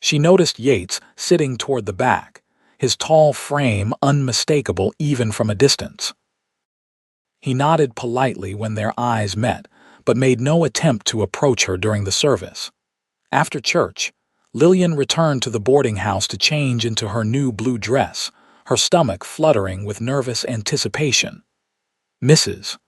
She noticed Yates sitting toward the back, his tall frame unmistakable even from a distance. He nodded politely when their eyes met, but made no attempt to approach her during the service. After church, Lillian returned to the boarding house to change into her new blue dress, her stomach fluttering with nervous anticipation. Mrs.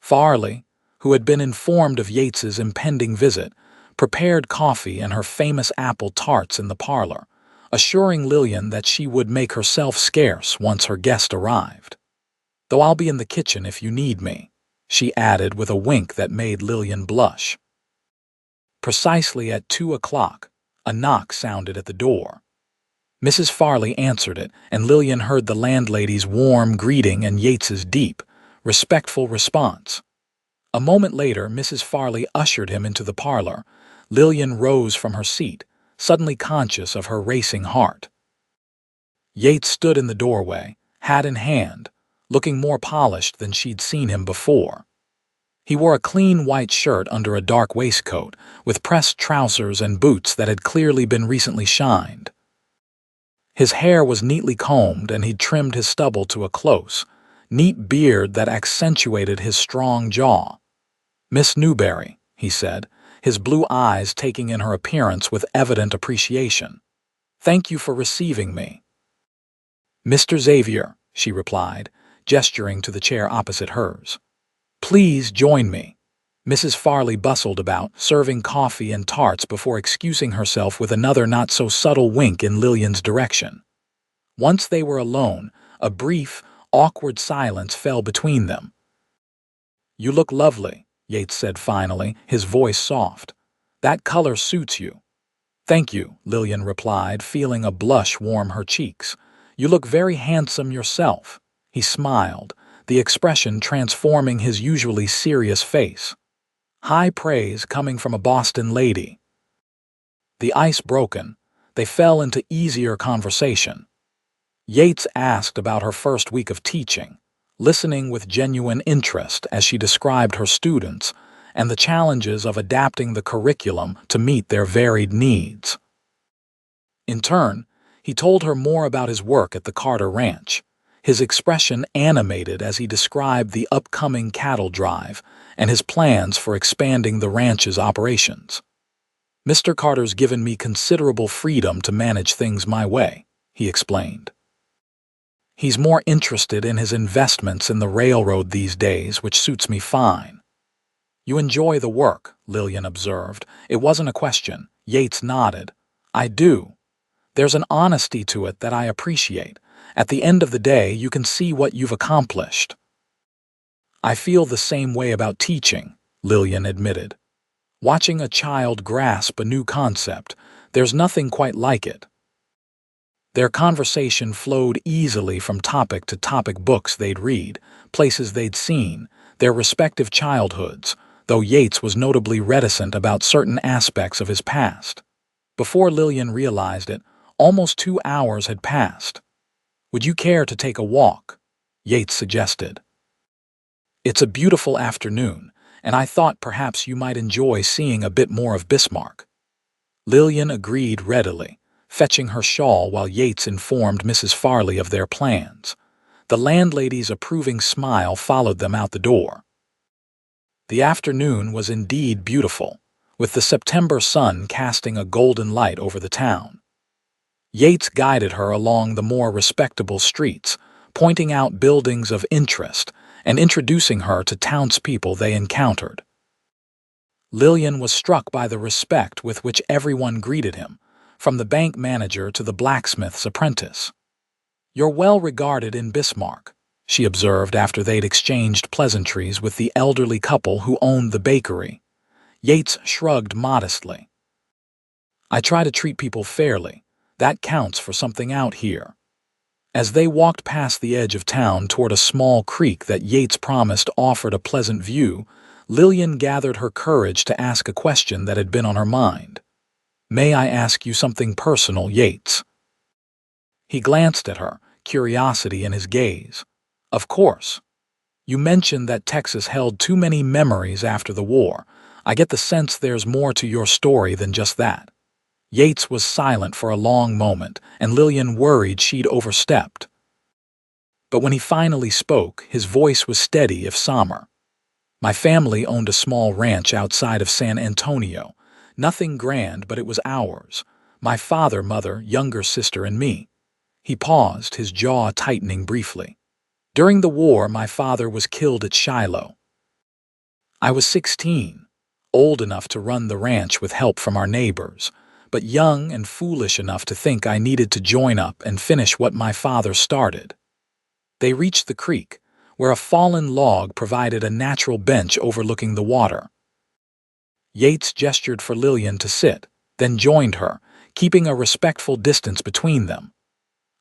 Farley, who had been informed of Yates's impending visit, prepared coffee and her famous apple tarts in the parlor, assuring Lillian that she would make herself scarce once her guest arrived. Though I'll be in the kitchen if you need me, she added with a wink that made Lillian blush. Precisely at 2 o'clock, a knock sounded at the door. Mrs. Farley answered it, and Lillian heard the landlady's warm greeting and Yates's deep, respectful response. A moment later, Mrs. Farley ushered him into the parlor. Lillian rose from her seat, suddenly conscious of her racing heart. Yates stood in the doorway, hat in hand, looking more polished than she'd seen him before. He wore a clean white shirt under a dark waistcoat, with pressed trousers and boots that had clearly been recently shined. His hair was neatly combed, and he'd trimmed his stubble to a close, neat beard that accentuated his strong jaw. "Miss Newberry," he said, his blue eyes taking in her appearance with evident appreciation. "Thank you for receiving me." "Mr. Xavier," she replied, gesturing to the chair opposite hers. "Please join me." Mrs. Farley bustled about, serving coffee and tarts before excusing herself with another not-so-subtle wink in Lillian's direction. Once they were alone, a brief, awkward silence fell between them. "You look lovely," Yates said finally, his voice soft. "That color suits you." "Thank you," Lillian replied, feeling a blush warm her cheeks. "You look very handsome yourself." He smiled, the expression transforming his usually serious face. High praise coming from a Boston lady. The ice broken, they fell into easier conversation. Yates asked about her first week of teaching, listening with genuine interest as she described her students and the challenges of adapting the curriculum to meet their varied needs. In turn, he told her more about his work at the Carter Ranch, his expression animated as he described the upcoming cattle drive and his plans for expanding the ranch's operations. "Mr. Carter's given me considerable freedom to manage things my way," he explained. "He's more interested in his investments in the railroad these days, which suits me fine." "You enjoy the work," Lillian observed. It wasn't a question. Yates nodded. "I do. There's an honesty to it that I appreciate. At the end of the day, you can see what you've accomplished." "I feel the same way about teaching," Lillian admitted. "Watching a child grasp a new concept, there's nothing quite like it." Their conversation flowed easily from topic to topic: books they'd read, places they'd seen, their respective childhoods, though Yates was notably reticent about certain aspects of his past. Before Lillian realized it, almost 2 hours had passed. "Would you care to take a walk?" Yates suggested. "It's a beautiful afternoon, and I thought perhaps you might enjoy seeing a bit more of Bismarck." Lillian agreed readily, fetching her shawl while Yates informed Mrs. Farley of their plans. The landlady's approving smile followed them out the door. The afternoon was indeed beautiful, with the September sun casting a golden light over the town. Yates guided her along the more respectable streets, pointing out buildings of interest and introducing her to townspeople they encountered. Lillian was struck by the respect with which everyone greeted him, from the bank manager to the blacksmith's apprentice. "You're well regarded in Bismarck," she observed after they'd exchanged pleasantries with the elderly couple who owned the bakery. Yates shrugged modestly. "I try to treat people fairly. That counts for something out here." As they walked past the edge of town toward a small creek that Yates promised offered a pleasant view, Lillian gathered her courage to ask a question that had been on her mind. "May I ask you something personal, Yates?" He glanced at her, curiosity in his gaze. "Of course. You mentioned that Texas held too many memories after the war. I get the sense there's more to your story than just that." Yates was silent for a long moment, and Lillian worried she'd overstepped. But when he finally spoke, his voice was steady if somber. "My family owned a small ranch outside of San Antonio. Nothing grand, but it was ours. My father, mother, younger sister, and me." He paused, his jaw tightening briefly. "During the war, my father was killed at Shiloh. I was 16, old enough to run the ranch with help from our neighbors, but young and foolish enough to think I needed to join up and finish what my father started." They reached the creek, where a fallen log provided a natural bench overlooking the water. Yates gestured for Lillian to sit, then joined her, keeping a respectful distance between them.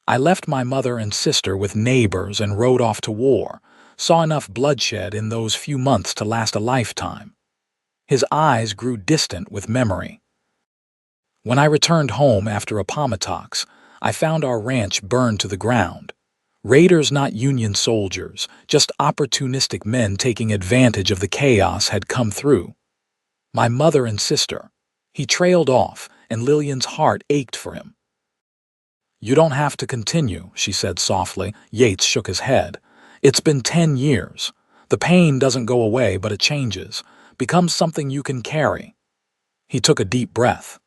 "I left my mother and sister with neighbors and rode off to war, saw enough bloodshed in those few months to last a lifetime." His eyes grew distant with memory. "When I returned home after Appomattox, I found our ranch burned to the ground. Raiders, not Union soldiers, just opportunistic men taking advantage of the chaos, had come through. My mother and sister." He trailed off, and Lillian's heart ached for him. "You don't have to continue," she said softly. Yates shook his head. "It's been 10 years. The pain doesn't go away, but it changes, becomes something you can carry." He took a deep breath.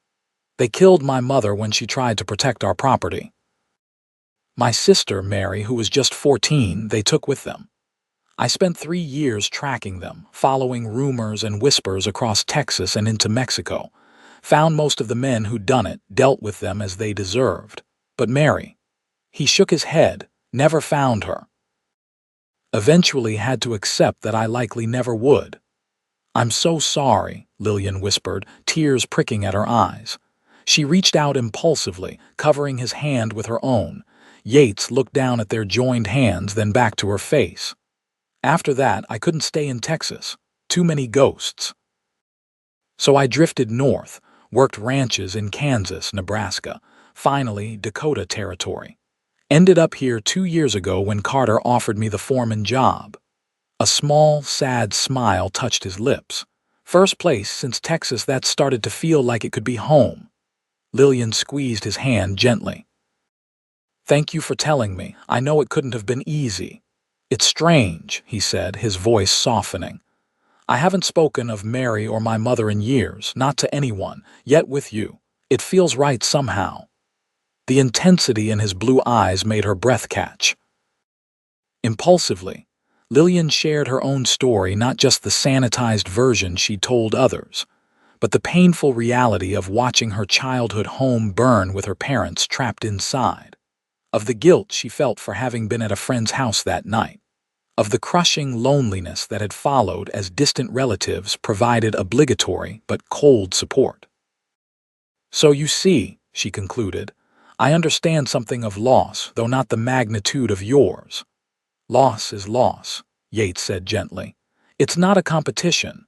"They killed my mother when she tried to protect our property. My sister, Mary, who was just 14, they took with them. I spent 3 years tracking them, following rumors and whispers across Texas and into Mexico. Found most of the men who'd done it, dealt with them as they deserved. But Mary," he shook his head, "never found her. Eventually had to accept that I likely never would." "I'm so sorry," Lillian whispered, tears pricking at her eyes. She reached out impulsively, covering his hand with her own. Yates looked down at their joined hands, then back to her face. "After that, I couldn't stay in Texas. Too many ghosts. So I drifted north, worked ranches in Kansas, Nebraska, finally Dakota Territory. Ended up here 2 years ago when Carter offered me the foreman job." A small, sad smile touched his lips. "First place since Texas that started to feel like it could be home." Lillian squeezed his hand gently. "Thank you for telling me. I know it couldn't have been easy." "It's strange," he said, his voice softening. "I haven't spoken of Mary or my mother in years, not to anyone, yet with you. It feels right somehow." The intensity in his blue eyes made her breath catch. Impulsively, Lillian shared her own story, not just the sanitized version she told others, but the painful reality of watching her childhood home burn with her parents trapped inside, of the guilt she felt for having been at a friend's house that night, of the crushing loneliness that had followed as distant relatives provided obligatory but cold support. "So you see," she concluded, "I understand something of loss, though not the magnitude of yours." "Loss is loss," Yates said gently. "It's not a competition."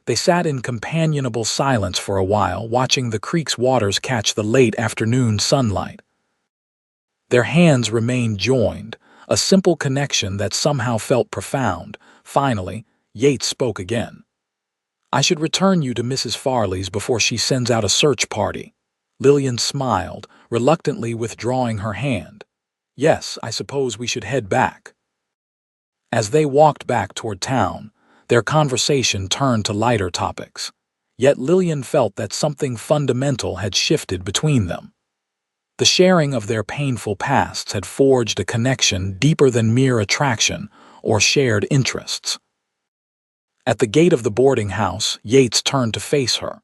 They sat in companionable silence for a while, watching the creek's waters catch the late afternoon sunlight. Their hands remained joined, a simple connection that somehow felt profound. Finally, Yates spoke again. "I should return you to Mrs. Farley's before she sends out a search party." Lillian smiled, reluctantly withdrawing her hand. Yes, I suppose we should head back. As they walked back toward town, their conversation turned to lighter topics. Yet Lillian felt that something fundamental had shifted between them. The sharing of their painful pasts had forged a connection deeper than mere attraction or shared interests. At the gate of the boarding house, Yates turned to face her.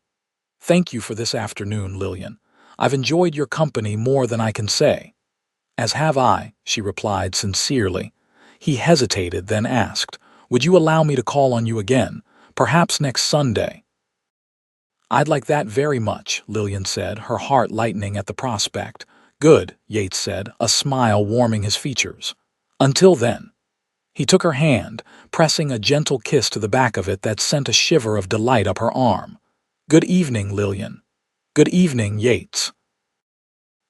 "Thank you for this afternoon, Lillian. I've enjoyed your company more than I can say." "As have I," she replied sincerely. He hesitated, then asked, "Would you allow me to call on you again, perhaps next Sunday?" "I'd like that very much," Lillian said, her heart lightening at the prospect. "Good," Yates said, a smile warming his features. "Until then." He took her hand, pressing a gentle kiss to the back of it that sent a shiver of delight up her arm. "Good evening, Lillian." "Good evening, Yates."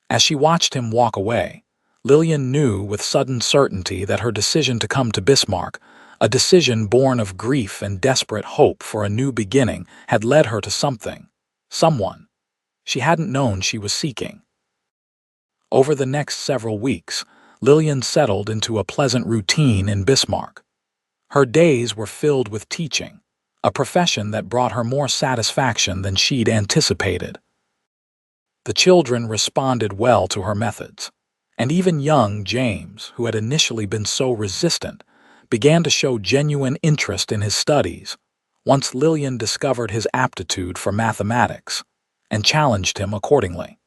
As she watched him walk away, Lillian knew with sudden certainty that her decision to come to Bismarck, a decision born of grief and desperate hope for a new beginning, had led her to something, someone, she hadn't known she was seeking. Over the next several weeks, Lillian settled into a pleasant routine in Bismarck. Her days were filled with teaching, a profession that brought her more satisfaction than she'd anticipated. The children responded well to her methods, and even young James, who had initially been so resistant, began to show genuine interest in his studies once Lillian discovered his aptitude for mathematics and challenged him accordingly.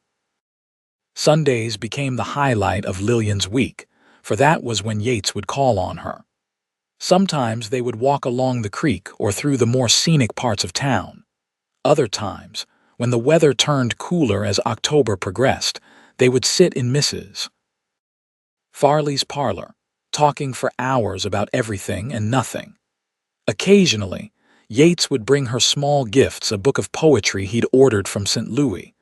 Sundays became the highlight of Lillian's week, for that was when Yates would call on her. Sometimes they would walk along the creek or through the more scenic parts of town. Other times, when the weather turned cooler as October progressed, they would sit in Mrs. Farley's parlor, talking for hours about everything and nothing. Occasionally, Yates would bring her small gifts, a book of poetry he'd ordered from St. Louis,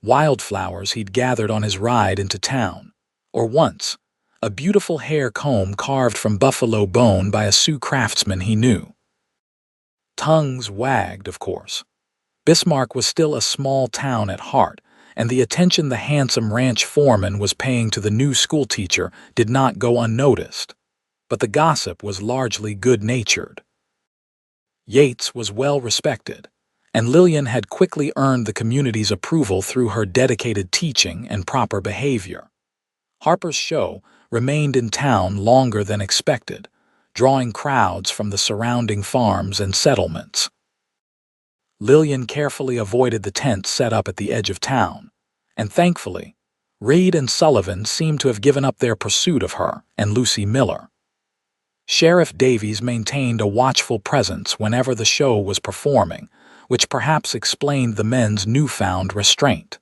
wildflowers he'd gathered on his ride into town, or once, a beautiful hair comb carved from buffalo bone by a Sioux craftsman he knew. Tongues wagged, of course. Bismarck was still a small town at heart, and the attention the handsome ranch foreman was paying to the new schoolteacher did not go unnoticed. But the gossip was largely good-natured. Yates was well respected, and Lillian had quickly earned the community's approval through her dedicated teaching and proper behavior. Harper's show remained in town longer than expected, drawing crowds from the surrounding farms and settlements. Lillian carefully avoided the tents set up at the edge of town, and thankfully, Reed and Sullivan seemed to have given up their pursuit of her and Lucy Miller. Sheriff Davies maintained a watchful presence whenever the show was performing, which perhaps explained the men's newfound restraint.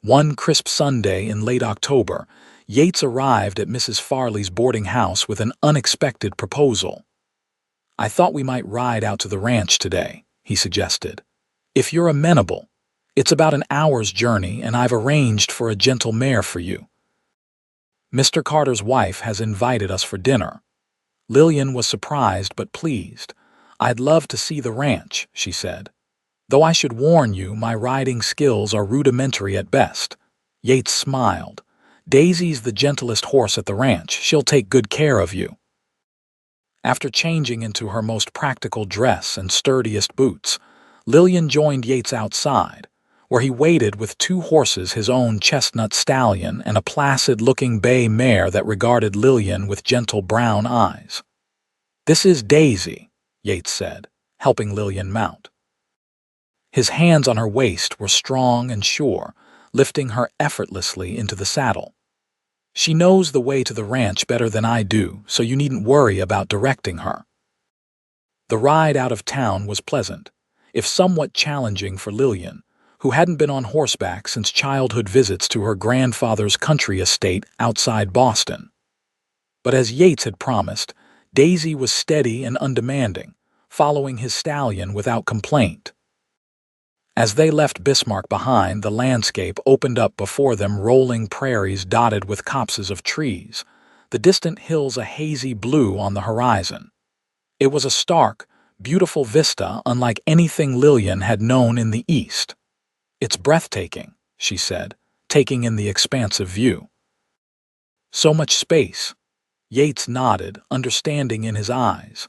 One crisp Sunday in late October, Yates arrived at Mrs. Farley's boarding house with an unexpected proposal. "I thought we might ride out to the ranch today," he suggested. "If you're amenable. It's about an hour's journey, and I've arranged for a gentle mare for you. Mr. Carter's wife has invited us for dinner." Lillian was surprised but pleased. "I'd love to see the ranch," she said. "Though I should warn you, my riding skills are rudimentary at best." Yates smiled. "Daisy's the gentlest horse at the ranch. She'll take good care of you." After changing into her most practical dress and sturdiest boots, Lillian joined Yates outside, where he waited with two horses, his own chestnut stallion and a placid-looking bay mare that regarded Lillian with gentle brown eyes. "This is Daisy," Yates said, helping Lillian mount. His hands on her waist were strong and sure, lifting her effortlessly into the saddle. "She knows the way to the ranch better than I do, so you needn't worry about directing her." The ride out of town was pleasant, if somewhat challenging for Lillian, who hadn't been on horseback since childhood visits to her grandfather's country estate outside Boston. But as Yates had promised, Daisy was steady and undemanding, following his stallion without complaint. As they left Bismarck behind, the landscape opened up before them, rolling prairies dotted with copses of trees, the distant hills a hazy blue on the horizon. It was a stark, beautiful vista unlike anything Lillian had known in the East. "It's breathtaking," she said, taking in the expansive view. So much space. Yates nodded, understanding in his eyes.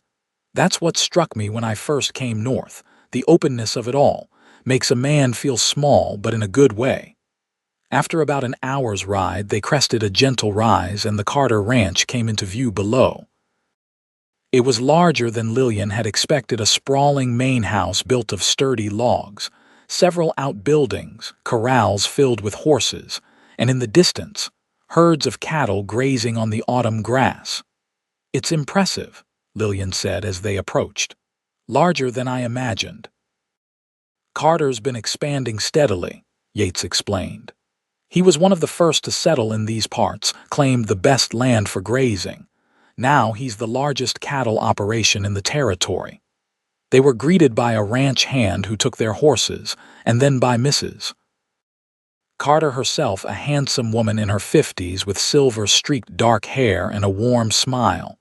That's what struck me when I first came north. The openness of it all makes a man feel small, but in a good way. After about an hour's ride, they crested a gentle rise and the Carter Ranch came into view below. It was larger than Lillian had expected, a sprawling main house built of sturdy logs, several outbuildings, corrals filled with horses, and in the distance, herds of cattle grazing on the autumn grass. "It's impressive," Lillian said as they approached. "Larger than I imagined." "Carter's been expanding steadily," Yates explained. "He was one of the first to settle in these parts, claimed the best land for grazing. Now he's the largest cattle operation in the territory." They were greeted by a ranch hand who took their horses, and then by Mrs. Carter herself, a handsome woman in her 50s with silver-streaked dark hair and a warm smile.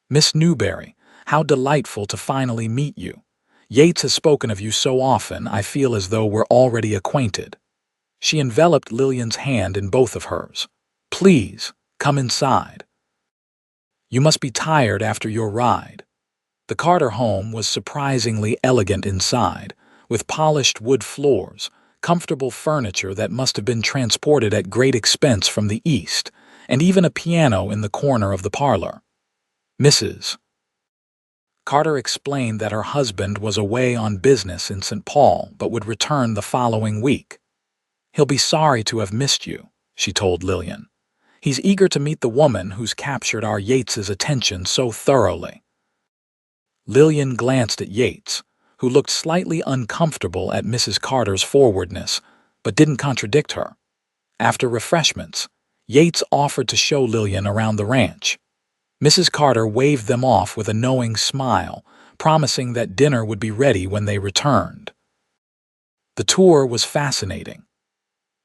"Miss Newberry, how delightful to finally meet you. Yates has spoken of you so often, I feel as though we're already acquainted." She enveloped Lillian's hand in both of hers. "Please, come inside. You must be tired after your ride." The Carter home was surprisingly elegant inside, with polished wood floors, comfortable furniture that must have been transported at great expense from the East, and even a piano in the corner of the parlor. Mrs. Carter explained that her husband was away on business in St. Paul but would return the following week. "He'll be sorry to have missed you," she told Lillian. "He's eager to meet the woman who's captured our Yates's attention so thoroughly." Lillian glanced at Yates, who looked slightly uncomfortable at Mrs. Carter's forwardness, but didn't contradict her. After refreshments, Yates offered to show Lillian around the ranch. Mrs. Carter waved them off with a knowing smile, promising that dinner would be ready when they returned. The tour was fascinating.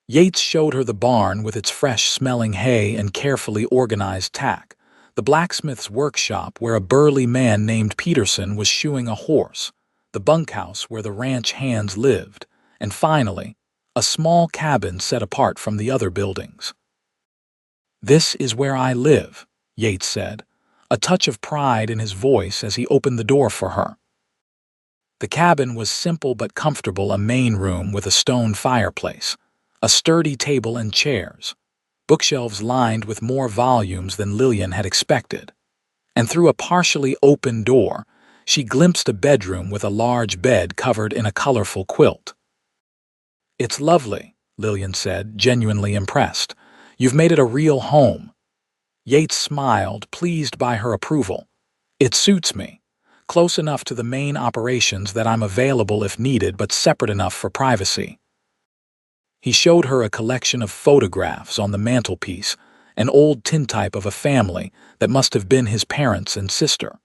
Yates showed her the barn with its fresh-smelling hay and carefully organized tack, the blacksmith's workshop where a burly man named Peterson was shoeing a horse, the bunkhouse where the ranch hands lived, and finally, a small cabin set apart from the other buildings. "This is where I live," Yates said, a touch of pride in his voice as he opened the door for her. The cabin was simple but comfortable, a main room with a stone fireplace, a sturdy table and chairs, bookshelves lined with more volumes than Lillian had expected, and through a partially open door, she glimpsed a bedroom with a large bed covered in a colorful quilt. "It's lovely," Lillian said, genuinely impressed. "You've made it a real home." Yates smiled, pleased by her approval. "It suits me. Close enough to the main operations that I'm available if needed, but separate enough for privacy." He showed her a collection of photographs on the mantelpiece, an old tintype of a family that must have been his parents and sister,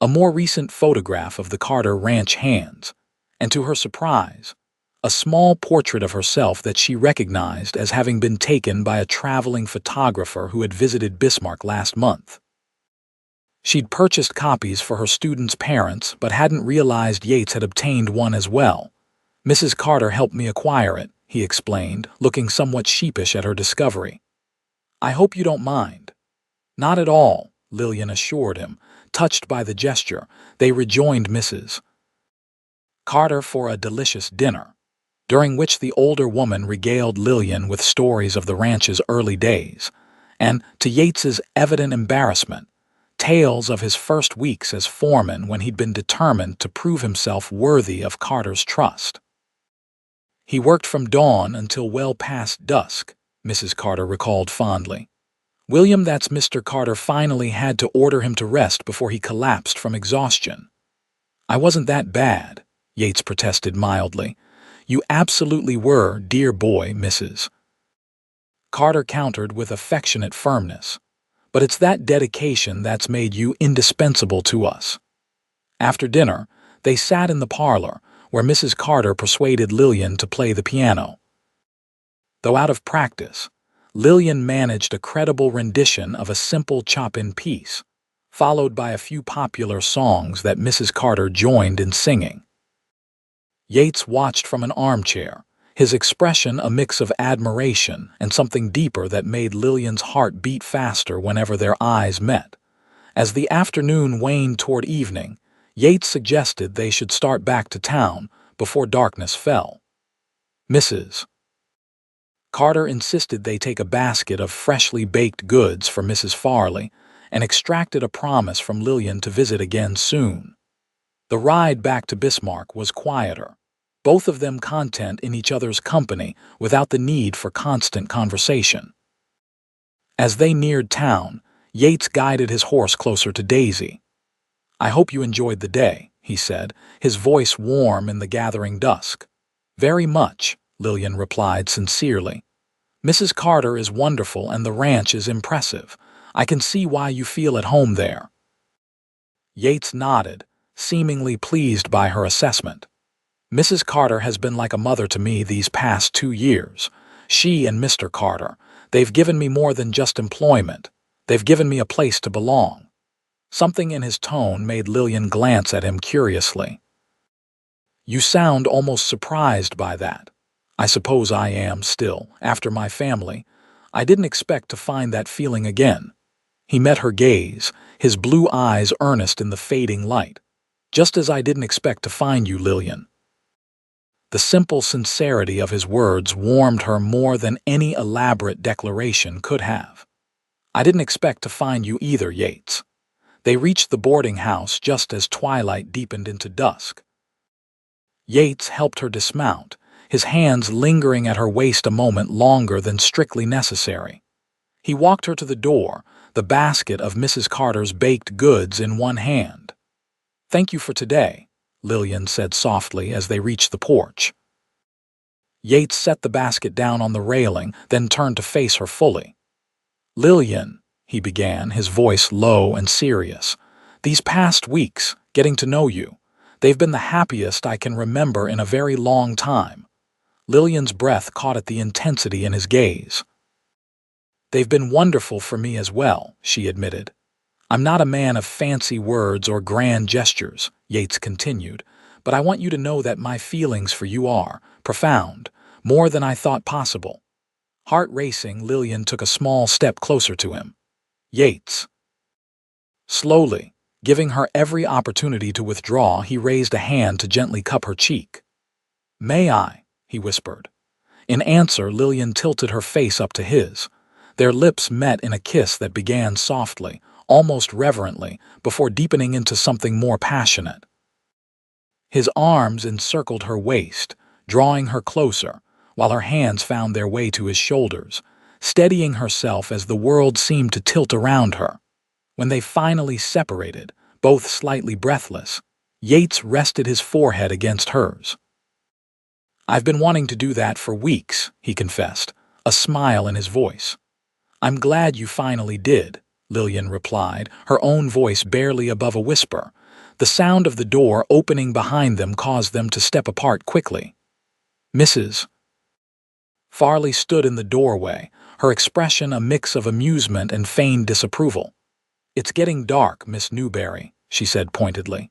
a more recent photograph of the Carter Ranch hands, and to her surprise, a small portrait of herself that she recognized as having been taken by a traveling photographer who had visited Bismarck last month. She'd purchased copies for her students' parents but hadn't realized Yates had obtained one as well. "Mrs. Carter helped me acquire it," he explained, looking somewhat sheepish at her discovery. "I hope you don't mind." "Not at all," Lillian assured him, touched by the gesture. They rejoined Mrs. Carter for a delicious dinner, during which the older woman regaled Lillian with stories of the ranch's early days, and, to Yates's evident embarrassment, tales of his first weeks as foreman when he'd been determined to prove himself worthy of Carter's trust. "He worked from dawn until well past dusk," Mrs. Carter recalled fondly. "William, that's Mr. Carter, finally had to order him to rest before he collapsed from exhaustion." "I wasn't that bad," Yates protested mildly. "You absolutely were, dear boy, Mrs. Carter countered with affectionate firmness. "But it's that dedication that's made you indispensable to us." After dinner, they sat in the parlor, where Mrs. Carter persuaded Lillian to play the piano. Though out of practice, Lillian managed a credible rendition of a simple chop-in piece, followed by a few popular songs that Mrs. Carter joined in singing. Yates watched from an armchair, his expression a mix of admiration and something deeper that made Lillian's heart beat faster whenever their eyes met. As the afternoon waned toward evening, Yates suggested they should start back to town before darkness fell. Mrs. Carter insisted they take a basket of freshly baked goods for Mrs. Farley and extracted a promise from Lillian to visit again soon. The ride back to Bismarck was quieter, both of them content in each other's company without the need for constant conversation. As they neared town, Yates guided his horse closer to Daisy. "I hope you enjoyed the day," he said, his voice warm in the gathering dusk. "Very much," Lillian replied sincerely. "Mrs. Carter is wonderful and the ranch is impressive. I can see why you feel at home there." Yates nodded, seemingly pleased by her assessment. "Mrs. Carter has been like a mother to me these past 2 years. She and Mr. Carter, they've given me more than just employment. They've given me a place to belong." Something in his tone made Lillian glance at him curiously. "You sound almost surprised by that." "I suppose I am still, after my family. I didn't expect to find that feeling again." He met her gaze, his blue eyes earnest in the fading light. "Just as I didn't expect to find you, Lillian." The simple sincerity of his words warmed her more than any elaborate declaration could have. "I didn't expect to find you either, Yates." They reached the boarding house just as twilight deepened into dusk. Yates helped her dismount, his hands lingering at her waist a moment longer than strictly necessary. He walked her to the door, the basket of Mrs. Carter's baked goods in one hand. "Thank you for today," Lillian said softly as they reached the porch. Yates set the basket down on the railing, then turned to face her fully. "Lillian," he began, his voice low and serious, "these past weeks, getting to know you, they've been the happiest I can remember in a very long time." Lillian's breath caught at the intensity in his gaze. "They've been wonderful for me as well," she admitted. "I'm not a man of fancy words or grand gestures," Yates continued, "but I want you to know that my feelings for you are profound, more than I thought possible." Heart racing, Lillian took a small step closer to him. "Yates." Slowly, giving her every opportunity to withdraw, he raised a hand to gently cup her cheek. "May I?" he whispered. In answer, Lillian tilted her face up to his. Their lips met in a kiss that began softly, almost reverently, before deepening into something more passionate. His arms encircled her waist, drawing her closer, while her hands found their way to his shoulders, steadying herself as the world seemed to tilt around her. When they finally separated, both slightly breathless, Yates rested his forehead against hers. "I've been wanting to do that for weeks," he confessed, a smile in his voice. "I'm glad you finally did," Lillian replied, her own voice barely above a whisper. The sound of the door opening behind them caused them to step apart quickly. Mrs. Farley stood in the doorway, her expression a mix of amusement and feigned disapproval. "It's getting dark, Miss Newberry," she said pointedly.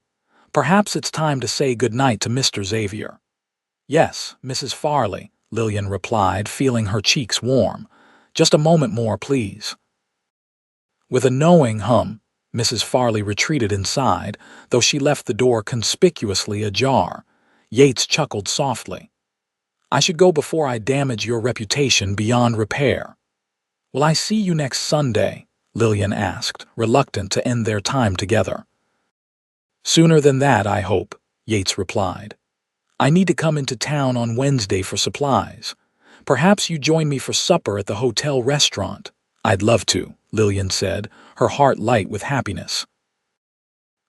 "Perhaps it's time to say good night to Mr. Xavier." "Yes, Mrs. Farley," Lillian replied, feeling her cheeks warm. "Just a moment more, please." With a knowing hum, Mrs. Farley retreated inside, though she left the door conspicuously ajar. Yates chuckled softly. "I should go before I damage your reputation beyond repair." "Will I see you next Sunday?" Lillian asked, reluctant to end their time together. "Sooner than that, I hope," Yates replied. "I need to come into town on Wednesday for supplies. Perhaps you join me for supper at the hotel restaurant." "I'd love to," Lillian said, her heart light with happiness.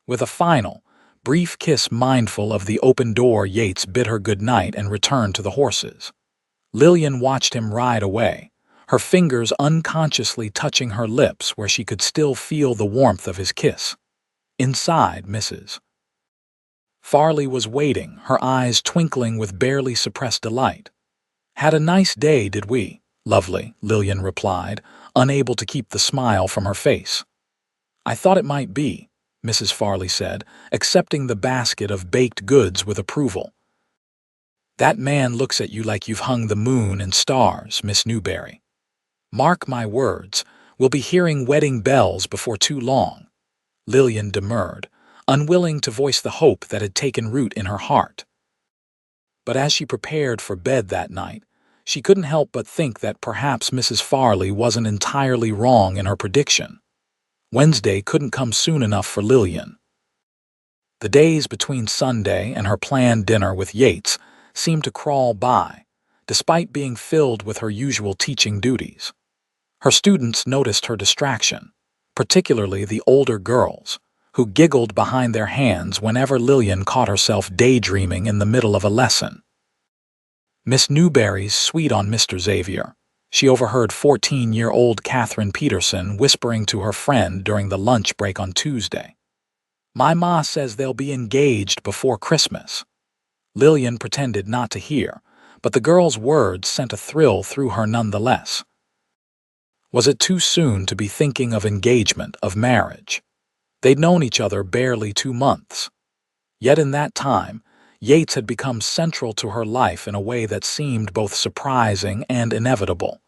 With a final, brief kiss mindful of the open door, Yates bid her good night and returned to the horses. Lillian watched him ride away, her fingers unconsciously touching her lips where she could still feel the warmth of his kiss. Inside, Mrs. Farley was waiting, her eyes twinkling with barely suppressed delight. "Had a nice day, did we?" "Lovely," Lillian replied, unable to keep the smile from her face. "I thought it might be," Mrs. Farley said, accepting the basket of baked goods with approval. That man looks at you like you've hung the moon and stars, Miss Newberry. Mark my words, we'll be hearing wedding bells before too long. Lillian demurred, unwilling to voice the hope that had taken root in her heart. But as she prepared for bed that night, she couldn't help but think that perhaps Mrs. Farley wasn't entirely wrong in her prediction. Wednesday couldn't come soon enough for Lillian. The days between Sunday and her planned dinner with Yates seemed to crawl by, despite being filled with her usual teaching duties. Her students noticed her distraction, particularly the older girls, who giggled behind their hands whenever Lillian caught herself daydreaming in the middle of a lesson. Miss Newberry's sweet on Mr. Xavier. She overheard 14-year-old Catherine Peterson whispering to her friend during the lunch break on Tuesday. My ma says they'll be engaged before Christmas. Lillian pretended not to hear, but the girl's words sent a thrill through her nonetheless. Was it too soon to be thinking of engagement, of marriage? They'd known each other barely 2 months. Yet in that time, Yates had become central to her life in a way that seemed both surprising and inevitable.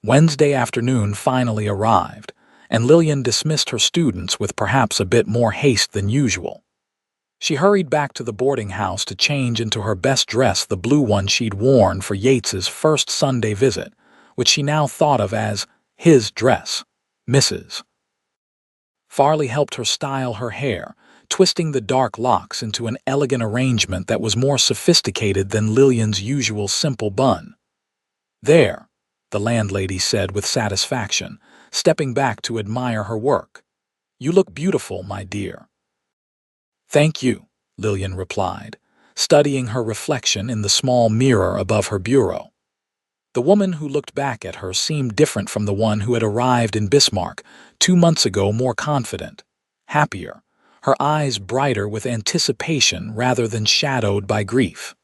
Wednesday afternoon finally arrived, and Lillian dismissed her students with perhaps a bit more haste than usual. She hurried back to the boarding house to change into her best dress, the blue one she'd worn for Yates's first Sunday visit, which she now thought of as his dress, Mrs. Farley helped her style her hair, twisting the dark locks into an elegant arrangement that was more sophisticated than Lillian's usual simple bun. There, the landlady said with satisfaction, stepping back to admire her work. You look beautiful, my dear. Thank you, Lillian replied, studying her reflection in the small mirror above her bureau. The woman who looked back at her seemed different from the one who had arrived in Bismarck 2 months ago, more confident, happier, her eyes brighter with anticipation rather than shadowed by grief.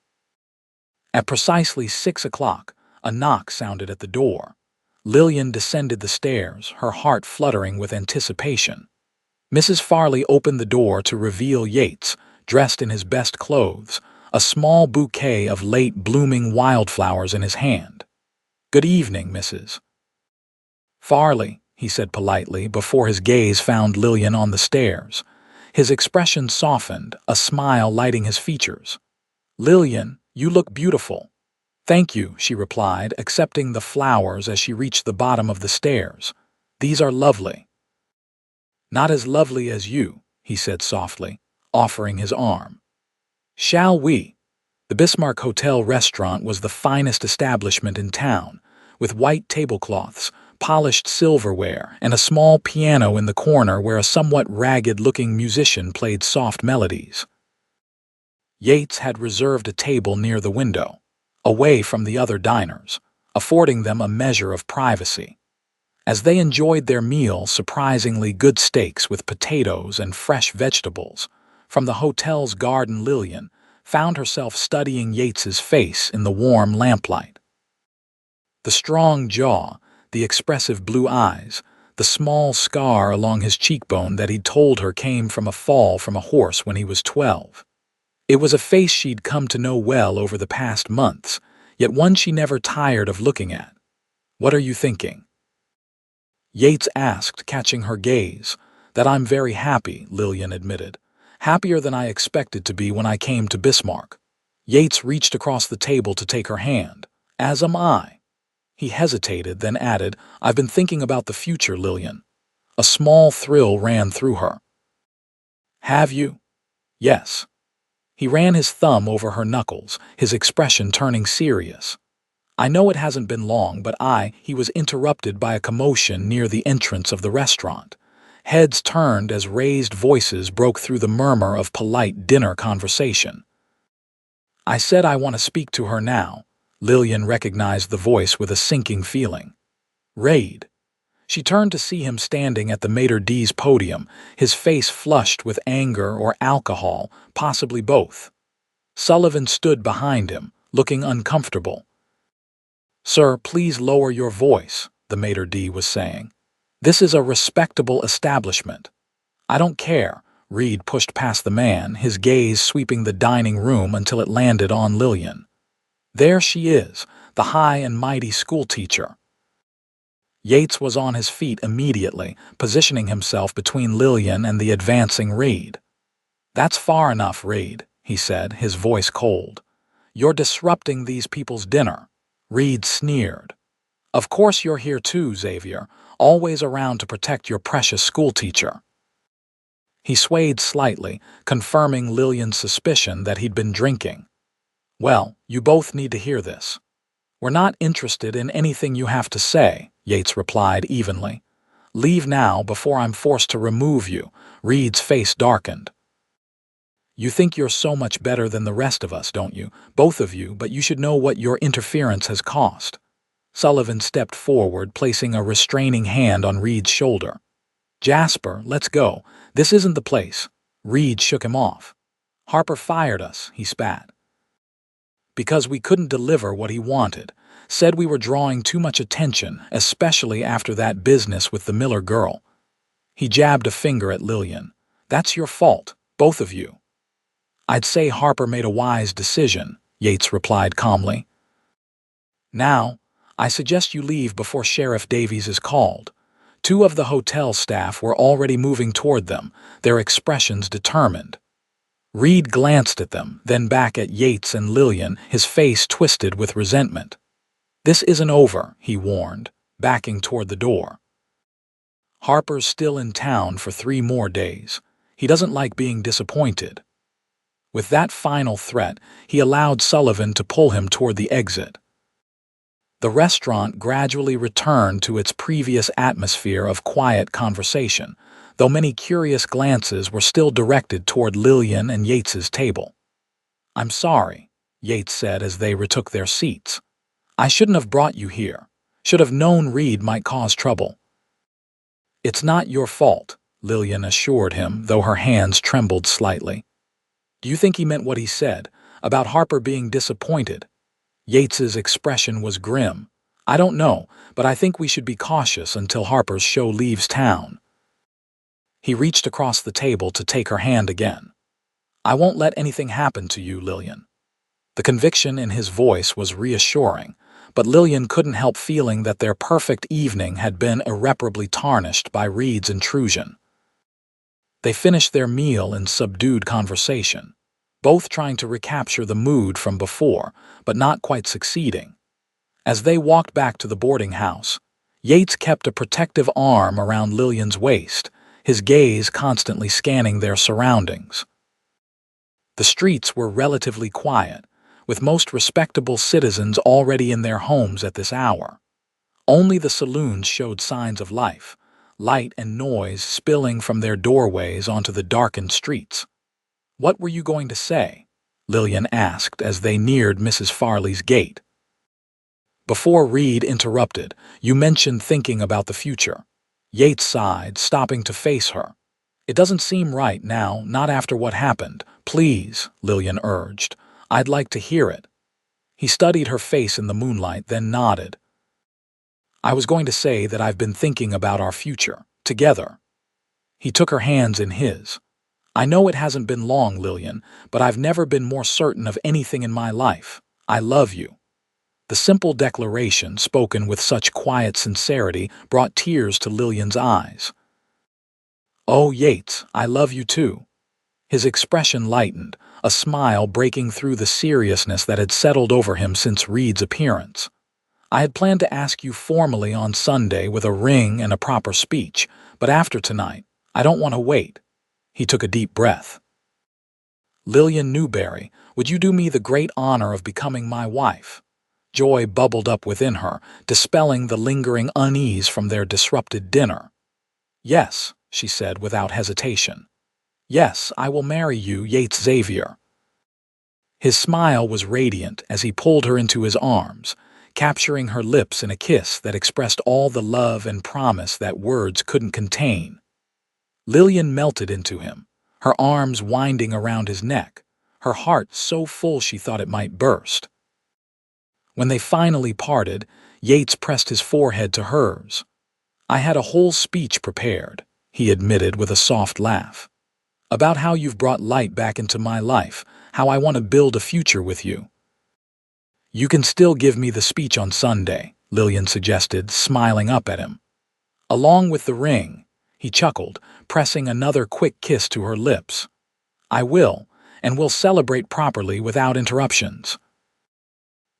At precisely 6 o'clock, a knock sounded at the door. Lillian descended the stairs, her heart fluttering with anticipation. Mrs. Farley opened the door to reveal Yates, dressed in his best clothes, a small bouquet of late-blooming wildflowers in his hand. Good evening, Mrs. Farley, he said politely before his gaze found Lillian on the stairs. His expression softened, a smile lighting his features. Lillian, you look beautiful. Thank you, she replied, accepting the flowers as she reached the bottom of the stairs. These are lovely. Not as lovely as you, he said softly, offering his arm. Shall we? The Bismarck Hotel restaurant was the finest establishment in town, with white tablecloths, polished silverware, and a small piano in the corner where a somewhat ragged-looking musician played soft melodies. Yates had reserved a table near the window, away from the other diners, affording them a measure of privacy. As they enjoyed their meal, surprisingly good steaks with potatoes and fresh vegetables, from the hotel's garden, Lillian found herself studying Yates's face in the warm lamplight. The strong jaw, the expressive blue eyes, the small scar along his cheekbone that he'd told her came from a fall from a horse when he was 12. It was a face she'd come to know well over the past months, yet one she never tired of looking at. What are you thinking? Yates asked, catching her gaze. That I'm very happy, Lillian admitted. Happier than I expected to be when I came to Bismarck. Yates reached across the table to take her hand. As am I. He hesitated, then added, I've been thinking about the future, Lillian. A small thrill ran through her. Have you? Yes. He ran his thumb over her knuckles, his expression turning serious. I know it hasn't been long, but he was interrupted by a commotion near the entrance of the restaurant. Heads turned as raised voices broke through the murmur of polite dinner conversation. I said I want to speak to her now. Lillian recognized the voice with a sinking feeling. Raid. She turned to see him standing at the maitre d's podium, his face flushed with anger or alcohol, possibly both. Sullivan stood behind him, looking uncomfortable. Sir, please lower your voice, the maitre d' was saying. This is a respectable establishment. I don't care, Reed pushed past the man, his gaze sweeping the dining room until it landed on Lillian. There she is, the high and mighty schoolteacher. Yates was on his feet immediately, positioning himself between Lillian and the advancing Reed. "That's far enough, Reed," he said, his voice cold. "You're disrupting these people's dinner." Reed sneered. "Of course you're here too, Xavier, always around to protect your precious schoolteacher." He swayed slightly, confirming Lillian's suspicion that he'd been drinking. "Well, you both need to hear this." "We're not interested in anything you have to say," Yates replied evenly. "Leave now before I'm forced to remove you." Reed's face darkened. "You think you're so much better than the rest of us, don't you? Both of you, but you should know what your interference has cost." Sullivan stepped forward, placing a restraining hand on Reed's shoulder. "Jasper, let's go. This isn't the place." Reed shook him off. "Harper fired us," he spat. "Because we couldn't deliver what he wanted. Said we were drawing too much attention, especially after that business with the Miller girl." He jabbed a finger at Lillian. "That's your fault, both of you." "I'd say Harper made a wise decision," Yates replied calmly. "Now, I suggest you leave before Sheriff Davies is called." Two of the hotel staff were already moving toward them, their expressions determined. Reed glanced at them, then back at Yates and Lillian, his face twisted with resentment. "This isn't over," he warned, backing toward the door. "Harper's still in town for 3 more days. He doesn't like being disappointed." With that final threat, he allowed Sullivan to pull him toward the exit. The restaurant gradually returned to its previous atmosphere of quiet conversation, though many curious glances were still directed toward Lillian and Yates's table. "I'm sorry," Yates said as they retook their seats. "I shouldn't have brought you here. Should have known Reed might cause trouble." "It's not your fault," Lillian assured him, though her hands trembled slightly. "Do you think he meant what he said, about Harper being disappointed?" Yates's expression was grim. "I don't know, but I think we should be cautious until Harper's show leaves town." He reached across the table to take her hand again. "I won't let anything happen to you, Lillian." The conviction in his voice was reassuring, but Lillian couldn't help feeling that their perfect evening had been irreparably tarnished by Reed's intrusion. They finished their meal in subdued conversation, both trying to recapture the mood from before, but not quite succeeding. As they walked back to the boarding house, Yates kept a protective arm around Lillian's waist, his gaze constantly scanning their surroundings. The streets were relatively quiet, with most respectable citizens already in their homes at this hour. Only the saloons showed signs of life, light and noise spilling from their doorways onto the darkened streets. "What were you going to say?" Lillian asked as they neared Mrs. Farley's gate. Before Reed interrupted, "You mentioned thinking about the future." Yates sighed, stopping to face her. "It doesn't seem right now, not after what happened." "Please," Lillian urged. "I'd like to hear it." He studied her face in the moonlight, then nodded. "I was going to say that I've been thinking about our future, together." He took her hands in his. "I know it hasn't been long, Lillian, but I've never been more certain of anything in my life. I love you." The simple declaration, spoken with such quiet sincerity, brought tears to Lillian's eyes. "Oh, Yates, I love you too." His expression lightened, a smile breaking through the seriousness that had settled over him since Reed's appearance. "I had planned to ask you formally on Sunday with a ring and a proper speech, but after tonight, I don't want to wait." He took a deep breath. "Lillian Newberry, would you do me the great honor of becoming my wife?" Joy bubbled up within her, dispelling the lingering unease from their disrupted dinner. "Yes," she said without hesitation. "Yes, I will marry you, Yates Xavier." His smile was radiant as he pulled her into his arms, capturing her lips in a kiss that expressed all the love and promise that words couldn't contain. Lillian melted into him, her arms winding around his neck, her heart so full she thought it might burst. When they finally parted, Yates pressed his forehead to hers. "I had a whole speech prepared," he admitted with a soft laugh. About how you've brought light back into my life, how I want to build a future with you. You can still give me the speech on Sunday, Lillian suggested, smiling up at him. Along with the ring, he chuckled, pressing another quick kiss to her lips. I will, and we'll celebrate properly without interruptions.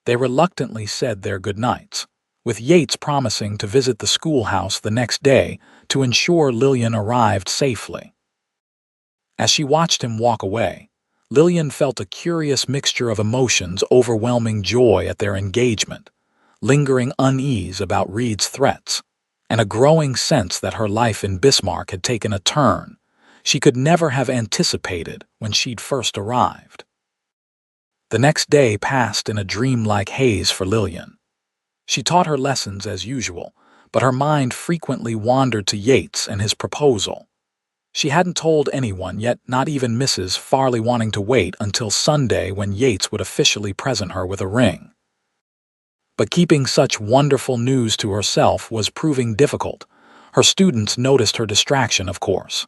They reluctantly said their goodnights, with Yates promising to visit the schoolhouse the next day to ensure Lillian arrived safely. As she watched him walk away, Lillian felt a curious mixture of emotions, overwhelming joy at their engagement, lingering unease about Reed's threats, and a growing sense that her life in Bismarck had taken a turn she could never have anticipated when she'd first arrived. The next day passed in a dreamlike haze for Lillian. She taught her lessons as usual, but her mind frequently wandered to Yates and his proposal. She hadn't told anyone yet, not even Mrs. Farley, wanting to wait until Sunday when Yates would officially present her with a ring. But keeping such wonderful news to herself was proving difficult. Her students noticed her distraction, of course.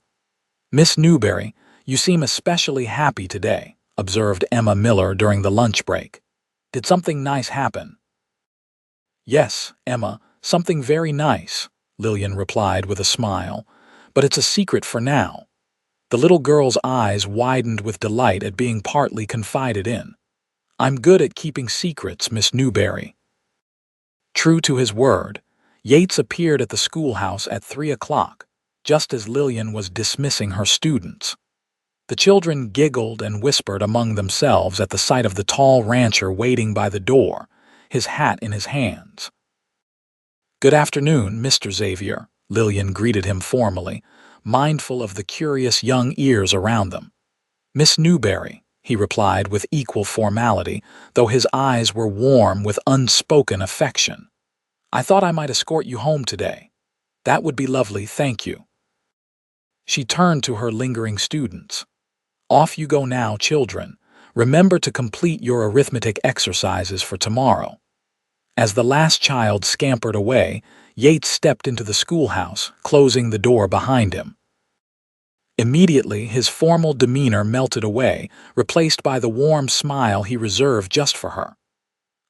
Miss Newberry, you seem especially happy today, observed Emma Miller during the lunch break. Did something nice happen? Yes, Emma, something very nice, Lillian replied with a smile, but it's a secret for now. The little girl's eyes widened with delight at being partly confided in. I'm good at keeping secrets, Miss Newberry. True to his word, Yates appeared at the schoolhouse at 3 o'clock, just as Lillian was dismissing her students. The children giggled and whispered among themselves at the sight of the tall rancher waiting by the door, his hat in his hands. Good afternoon, Mr. Xavier, Lillian greeted him formally, mindful of the curious young ears around them. Miss Newberry, he replied with equal formality, though his eyes were warm with unspoken affection. I thought I might escort you home today. That would be lovely, thank you. She turned to her lingering students. Off you go now, children. Remember to complete your arithmetic exercises for tomorrow. As the last child scampered away, Yates stepped into the schoolhouse, closing the door behind him. Immediately, his formal demeanor melted away, replaced by the warm smile he reserved just for her.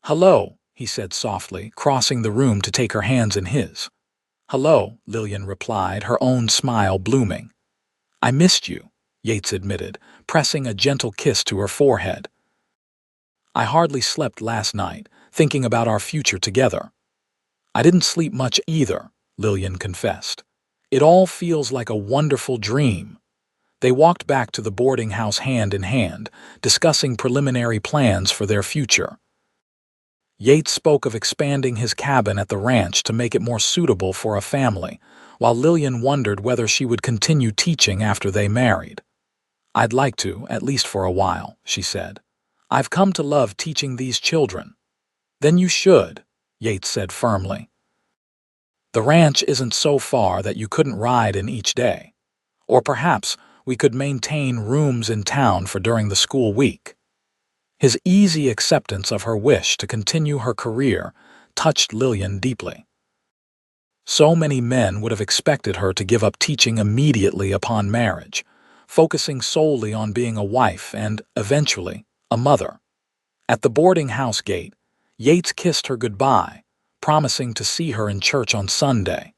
Hello, he said softly, crossing the room to take her hands in his. Hello, Lillian replied, her own smile blooming. I missed you, Yates admitted, pressing a gentle kiss to her forehead. I hardly slept last night, thinking about our future together. I didn't sleep much either, Lillian confessed. It all feels like a wonderful dream. They walked back to the boarding house hand in hand, discussing preliminary plans for their future. Yates spoke of expanding his cabin at the ranch to make it more suitable for a family, while Lillian wondered whether she would continue teaching after they married. I'd like to, at least for a while, she said. I've come to love teaching these children. Then you should, Yates said firmly. The ranch isn't so far that you couldn't ride in each day. Or perhaps we could maintain rooms in town for during the school week. His easy acceptance of her wish to continue her career touched Lillian deeply. So many men would have expected her to give up teaching immediately upon marriage, focusing solely on being a wife and, eventually, a mother. At the boarding house gate, Yates kissed her goodbye, promising to see her in church on Sunday.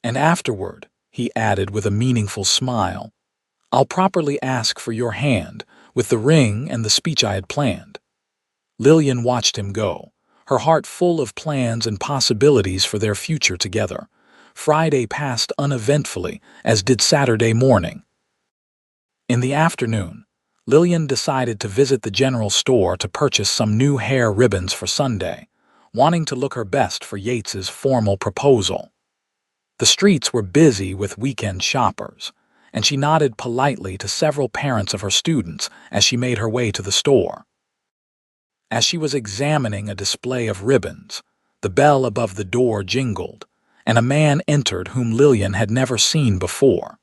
And afterward, he added with a meaningful smile, I'll properly ask for your hand with the ring and the speech I had planned. Lillian watched him go, her heart full of plans and possibilities for their future together. Friday passed uneventfully, as did Saturday morning. In the afternoon, Lillian decided to visit the general store to purchase some new hair ribbons for Sunday, wanting to look her best for Yates's formal proposal. The streets were busy with weekend shoppers, and she nodded politely to several parents of her students as she made her way to the store. As she was examining a display of ribbons, the bell above the door jingled, and a man entered whom Lillian had never seen before.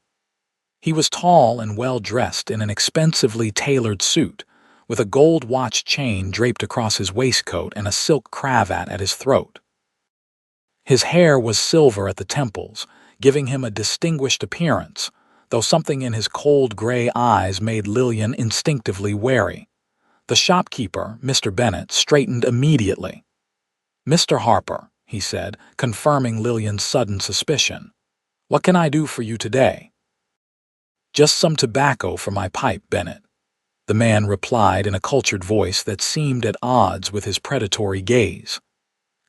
He was tall and well-dressed in an expensively tailored suit, with a gold watch chain draped across his waistcoat and a silk cravat at his throat. His hair was silver at the temples, giving him a distinguished appearance, though something in his cold gray eyes made Lillian instinctively wary. The shopkeeper, Mr. Bennet, straightened immediately. "Mr. Harper," he said, confirming Lillian's sudden suspicion. "What can I do for you today?" "Just some tobacco for my pipe, Bennet," the man replied in a cultured voice that seemed at odds with his predatory gaze.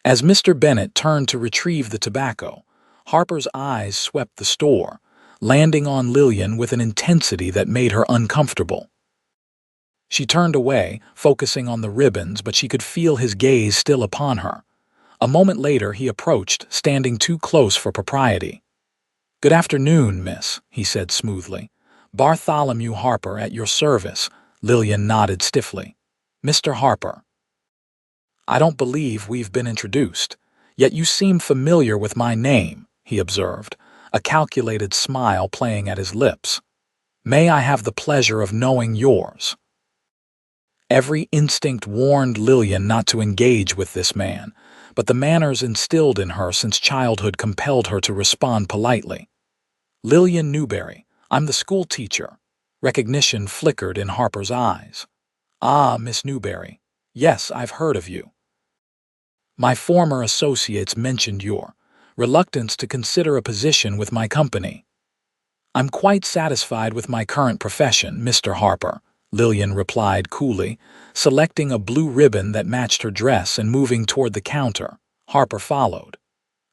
As Mr. Bennet turned to retrieve the tobacco, Harper's eyes swept the store, landing on Lillian with an intensity that made her uncomfortable. She turned away, focusing on the ribbons, but she could feel his gaze still upon her. A moment later, he approached, standing too close for propriety. "Good afternoon, miss," he said smoothly. "Bartholomew Harper at your service." Lillian nodded stiffly. "Mr. Harper. I don't believe we've been introduced, yet you seem familiar with my name," he observed, a calculated smile playing at his lips. "May I have the pleasure of knowing yours?" Every instinct warned Lillian not to engage with this man, but the manners instilled in her since childhood compelled her to respond politely. "Lillian Newberry, I'm the school teacher." Recognition flickered in Harper's eyes. "Ah, Miss Newberry. Yes, I've heard of you. My former associates mentioned your reluctance to consider a position with my company." "I'm quite satisfied with my current profession, Mr. Harper," Lillian replied coolly, selecting a blue ribbon that matched her dress and moving toward the counter. Harper followed.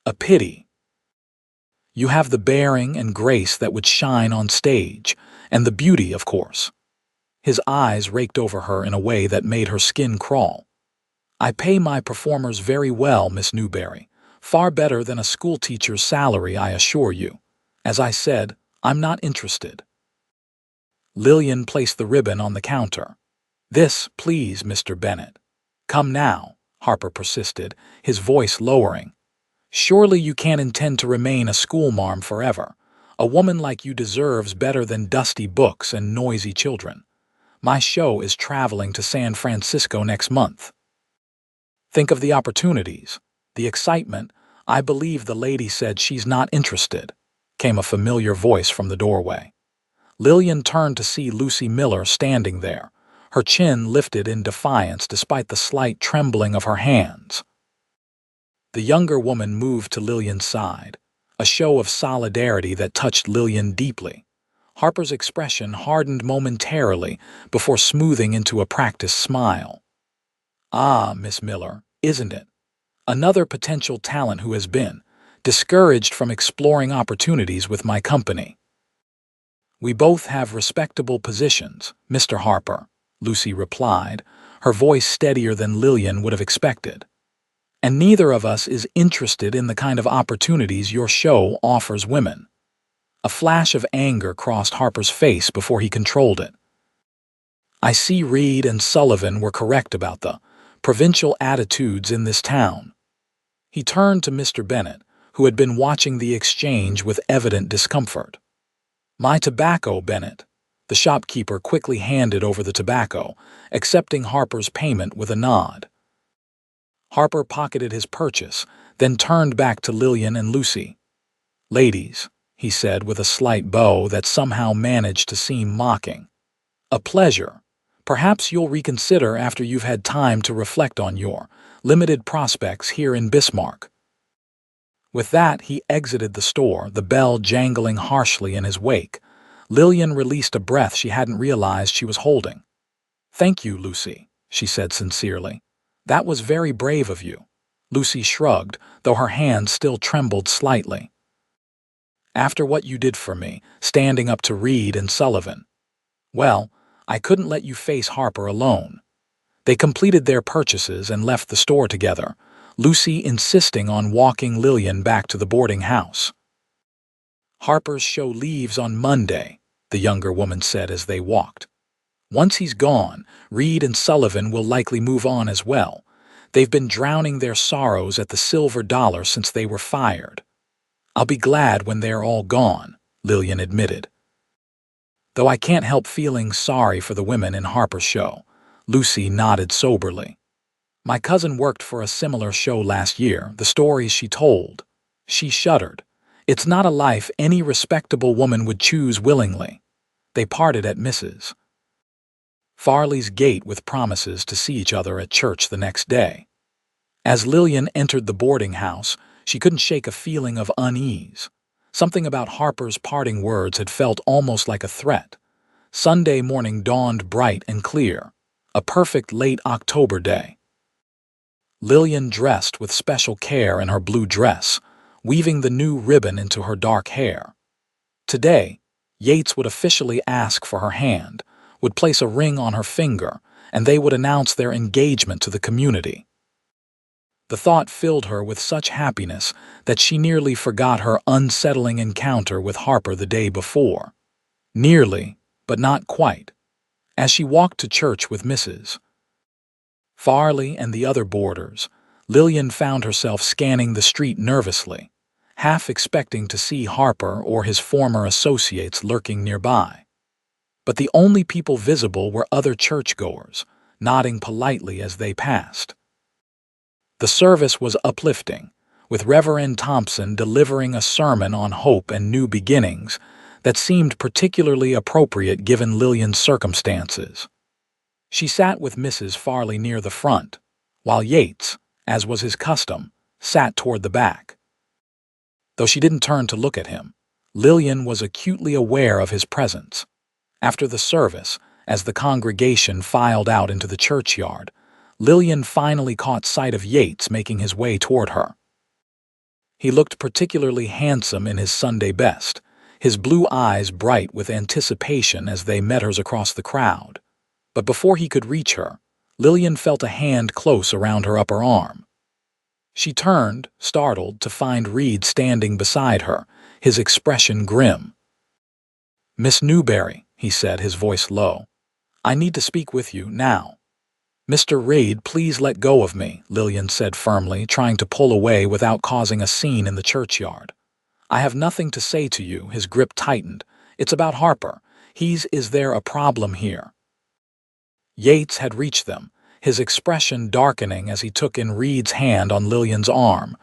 "A pity. You have the bearing and grace that would shine on stage, and the beauty, of course." His eyes raked over her in a way that made her skin crawl. "I pay my performers very well, Miss Newberry. Far better than a schoolteacher's salary, I assure you. As I said, I'm not interested." Lillian placed the ribbon on the counter. "This, please, Mr. Bennet." "Come now," Harper persisted, his voice lowering. "Surely you can't intend to remain a schoolmarm forever. A woman like you deserves better than dusty books and noisy children. My show is traveling to San Francisco next month. Think of the opportunities, the excitement. I believe the lady said she's not interested," came a familiar voice from the doorway. Lillian turned to see Lucy Miller standing there, her chin lifted in defiance despite the slight trembling of her hands. The younger woman moved to Lillian's side, a show of solidarity that touched Lillian deeply. Harper's expression hardened momentarily before smoothing into a practiced smile. "Ah, Miss Miller, isn't it? Another potential talent who has been discouraged from exploring opportunities with my company." "We both have respectable positions, Mr. Harper," Lucy replied, her voice steadier than Lillian would have expected. "And neither of us is interested in the kind of opportunities your show offers women." A flash of anger crossed Harper's face before he controlled it. "I see Reed and Sullivan were correct about the provincial attitudes in this town." He turned to Mr. Bennet, who had been watching the exchange with evident discomfort. "My tobacco, Bennet." The shopkeeper quickly handed over the tobacco, accepting Harper's payment with a nod. Harper pocketed his purchase, then turned back to Lillian and Lucy. "Ladies," he said with a slight bow that somehow managed to seem mocking. "A pleasure. Perhaps you'll reconsider after you've had time to reflect on your limited prospects here in Bismarck." With that, he exited the store, the bell jangling harshly in his wake. Lillian released a breath she hadn't realized she was holding. "Thank you, Lucy," she said sincerely. "That was very brave of you." Lucy shrugged, though her hands still trembled slightly. "After what you did for me, standing up to Reed and Sullivan. Well, I couldn't let you face Harper alone." They completed their purchases and left the store together, Lucy insisting on walking Lillian back to the boarding house. "Harper's show leaves on Monday," the younger woman said as they walked. "Once he's gone, Reed and Sullivan will likely move on as well. They've been drowning their sorrows at the Silver Dollar since they were fired." "I'll be glad when they're all gone," Lillian admitted. "Though I can't help feeling sorry for the women in Harper's show." Lucy nodded soberly. "My cousin worked for a similar show last year, the stories she told." She shuddered. It's not a life any respectable woman would choose willingly. They parted at Mrs. Farley's gate with promises to see each other at church the next day. As Lillian entered the boarding house, she couldn't shake a feeling of unease. Something about Harper's parting words had felt almost like a threat. Sunday morning dawned bright and clear, a perfect late October day. Lillian dressed with special care in her blue dress, weaving the new ribbon into her dark hair. Today, Yates would officially ask for her hand, would place a ring on her finger, and they would announce their engagement to the community. The thought filled her with such happiness that she nearly forgot her unsettling encounter with Harper the day before. Nearly, but not quite. As she walked to church with Mrs. Farley and the other boarders, Lillian found herself scanning the street nervously, half expecting to see Harper or his former associates lurking nearby. But the only people visible were other churchgoers, nodding politely as they passed. The service was uplifting, with Reverend Thompson delivering a sermon on hope and new beginnings that seemed particularly appropriate given Lillian's circumstances. She sat with Mrs. Farley near the front, while Yates, as was his custom, sat toward the back. Though she didn't turn to look at him, Lillian was acutely aware of his presence. After the service, as the congregation filed out into the churchyard, Lillian finally caught sight of Yates making his way toward her. He looked particularly handsome in his Sunday best, his blue eyes bright with anticipation as they met hers across the crowd. But before he could reach her, Lillian felt a hand close around her upper arm. She turned, startled, to find Reed standing beside her, his expression grim. "Miss Newberry," he said, his voice low. "I need to speak with you now." "Mr. Reed, please let go of me," Lillian said firmly, trying to pull away without causing a scene in the churchyard. "I have nothing to say to you." His grip tightened. "It's about Harper. Is there a problem here?" Yates had reached them, his expression darkening as he took in Reed's hand on Lillian's arm.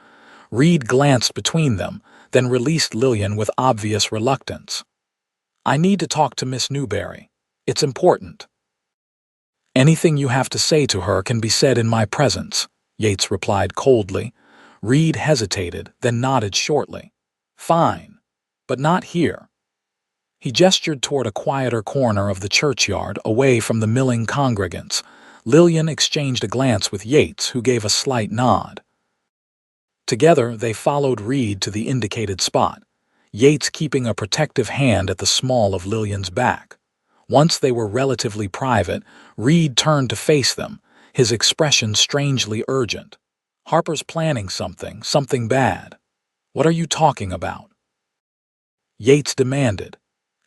Reed glanced between them, then released Lillian with obvious reluctance. "I need to talk to Miss Newberry. It's important." "Anything you have to say to her can be said in my presence," Yates replied coldly. Reed hesitated, then nodded shortly. "Fine, but not here." He gestured toward a quieter corner of the churchyard, away from the milling congregants. Lillian exchanged a glance with Yates, who gave a slight nod. Together, they followed Reed to the indicated spot, Yates keeping a protective hand at the small of Lillian's back. Once they were relatively private, Reed turned to face them, his expression strangely urgent. "Harper's planning something bad. What are you talking about?" Yates demanded.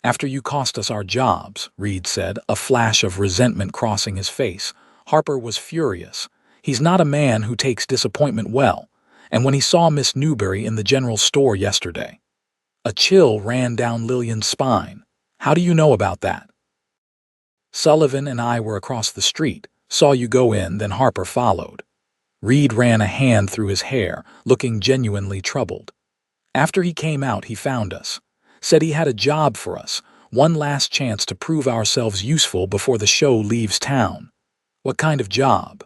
"After you cost us our jobs," Reed said, a flash of resentment crossing his face. Harper was furious. He's not a man who takes disappointment well, and when he saw Miss Newberry in the general store yesterday. A chill ran down Lillian's spine. "How do you know about that?" "Sullivan and I were across the street, saw you go in, then Harper followed." Reed ran a hand through his hair, looking genuinely troubled. "After he came out, he found us. Said he had a job for us, one last chance to prove ourselves useful before the show leaves town." "What kind of job?"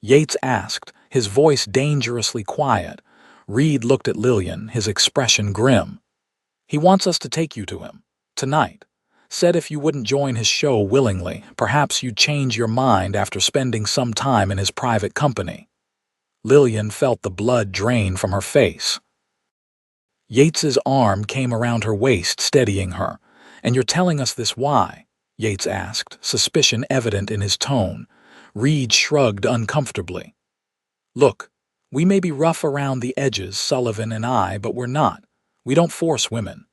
Yates asked, his voice dangerously quiet. Reed looked at Lillian, his expression grim. "He wants us to take you to him. Tonight. Said if you wouldn't join his show willingly, perhaps you'd change your mind after spending some time in his private company." Lillian felt the blood drain from her face. Yates's arm came around her waist, steadying her. "And you're telling us this why?" Yates asked, suspicion evident in his tone. Reed shrugged uncomfortably. "Look, we may be rough around the edges, Sullivan and I, but we're not. We don't force women.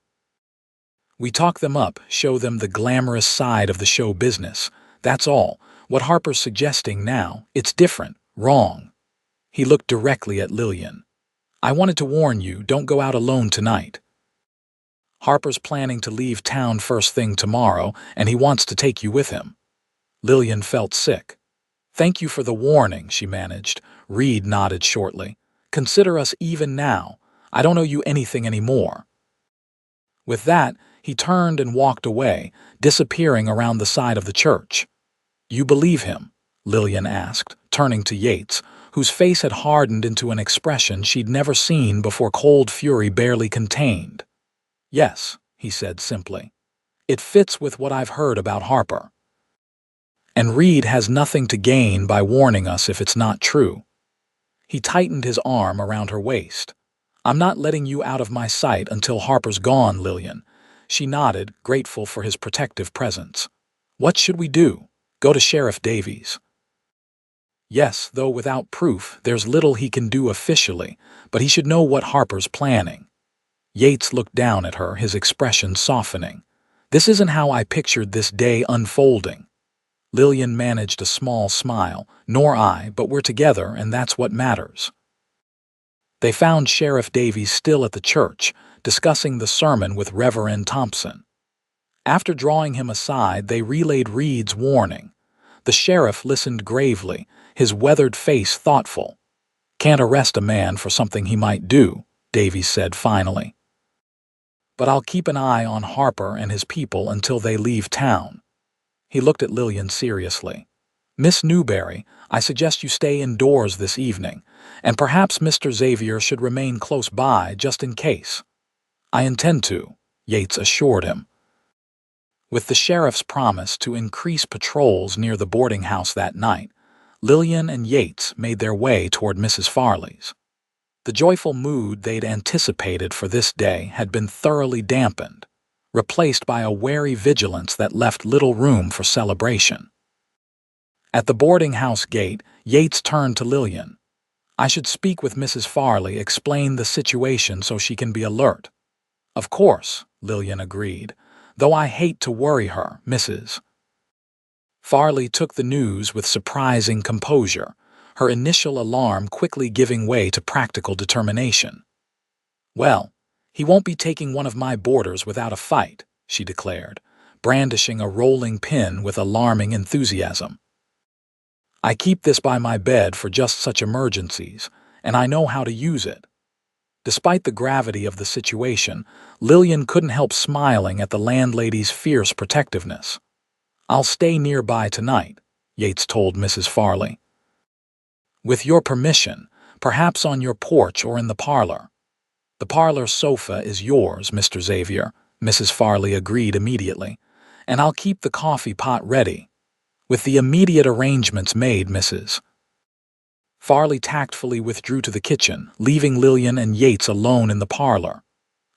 We talk them up, show them the glamorous side of the show business. That's all. What Harper's suggesting now, it's different, wrong." He looked directly at Lillian. "I wanted to warn you, don't go out alone tonight. Harper's planning to leave town first thing tomorrow, and he wants to take you with him." Lillian felt sick. "Thank you for the warning," she managed. Reed nodded shortly. "Consider us even now. I don't owe you anything anymore." With that, he turned and walked away, disappearing around the side of the church. "You believe him?" Lillian asked, turning to Yates, whose face had hardened into an expression she'd never seen before cold fury barely contained. "Yes," he said simply. "It fits with what I've heard about Harper. And Reed has nothing to gain by warning us if it's not true." He tightened his arm around her waist. "I'm not letting you out of my sight until Harper's gone, Lillian." She nodded, grateful for his protective presence. "What should we do? Go to Sheriff Davies?" "Yes, though without proof, there's little he can do officially, but he should know what Harper's planning." Yates looked down at her, his expression softening. "This isn't how I pictured this day unfolding." Lillian managed a small smile. "Nor I, but we're together, and that's what matters." They found Sheriff Davies still at the church, discussing the sermon with Reverend Thompson. After drawing him aside, they relayed Reed's warning. The sheriff listened gravely, his weathered face thoughtful. "Can't arrest a man for something he might do," Davies said finally. "But I'll keep an eye on Harper and his people until they leave town." He looked at Lillian seriously. "Miss Newberry, I suggest you stay indoors this evening, and perhaps Mr. Xavier should remain close by just in case." "I intend to," Yates assured him. With the sheriff's promise to increase patrols near the boarding house that night, Lillian and Yates made their way toward Mrs. Farley's. The joyful mood they'd anticipated for this day had been thoroughly dampened, replaced by a wary vigilance that left little room for celebration. At the boarding house gate, Yates turned to Lillian. "I should speak with Mrs. Farley, explain the situation so she can be alert." "Of course," Lillian agreed, "though I hate to worry her, Mrs." Farley took the news with surprising composure, her initial alarm quickly giving way to practical determination. "Well, he won't be taking one of my boarders without a fight," she declared, brandishing a rolling pin with alarming enthusiasm. "I keep this by my bed for just such emergencies, and I know how to use it." Despite the gravity of the situation, Lillian couldn't help smiling at the landlady's fierce protectiveness. "I'll stay nearby tonight," Yates told Mrs. Farley. "With your permission, perhaps on your porch or in the parlor." "The parlor sofa is yours, Mr. Xavier," Mrs. Farley agreed immediately, "and I'll keep the coffee pot ready." "With the immediate arrangements made, Mrs." Farley tactfully withdrew to the kitchen, leaving Lillian and Yates alone in the parlor.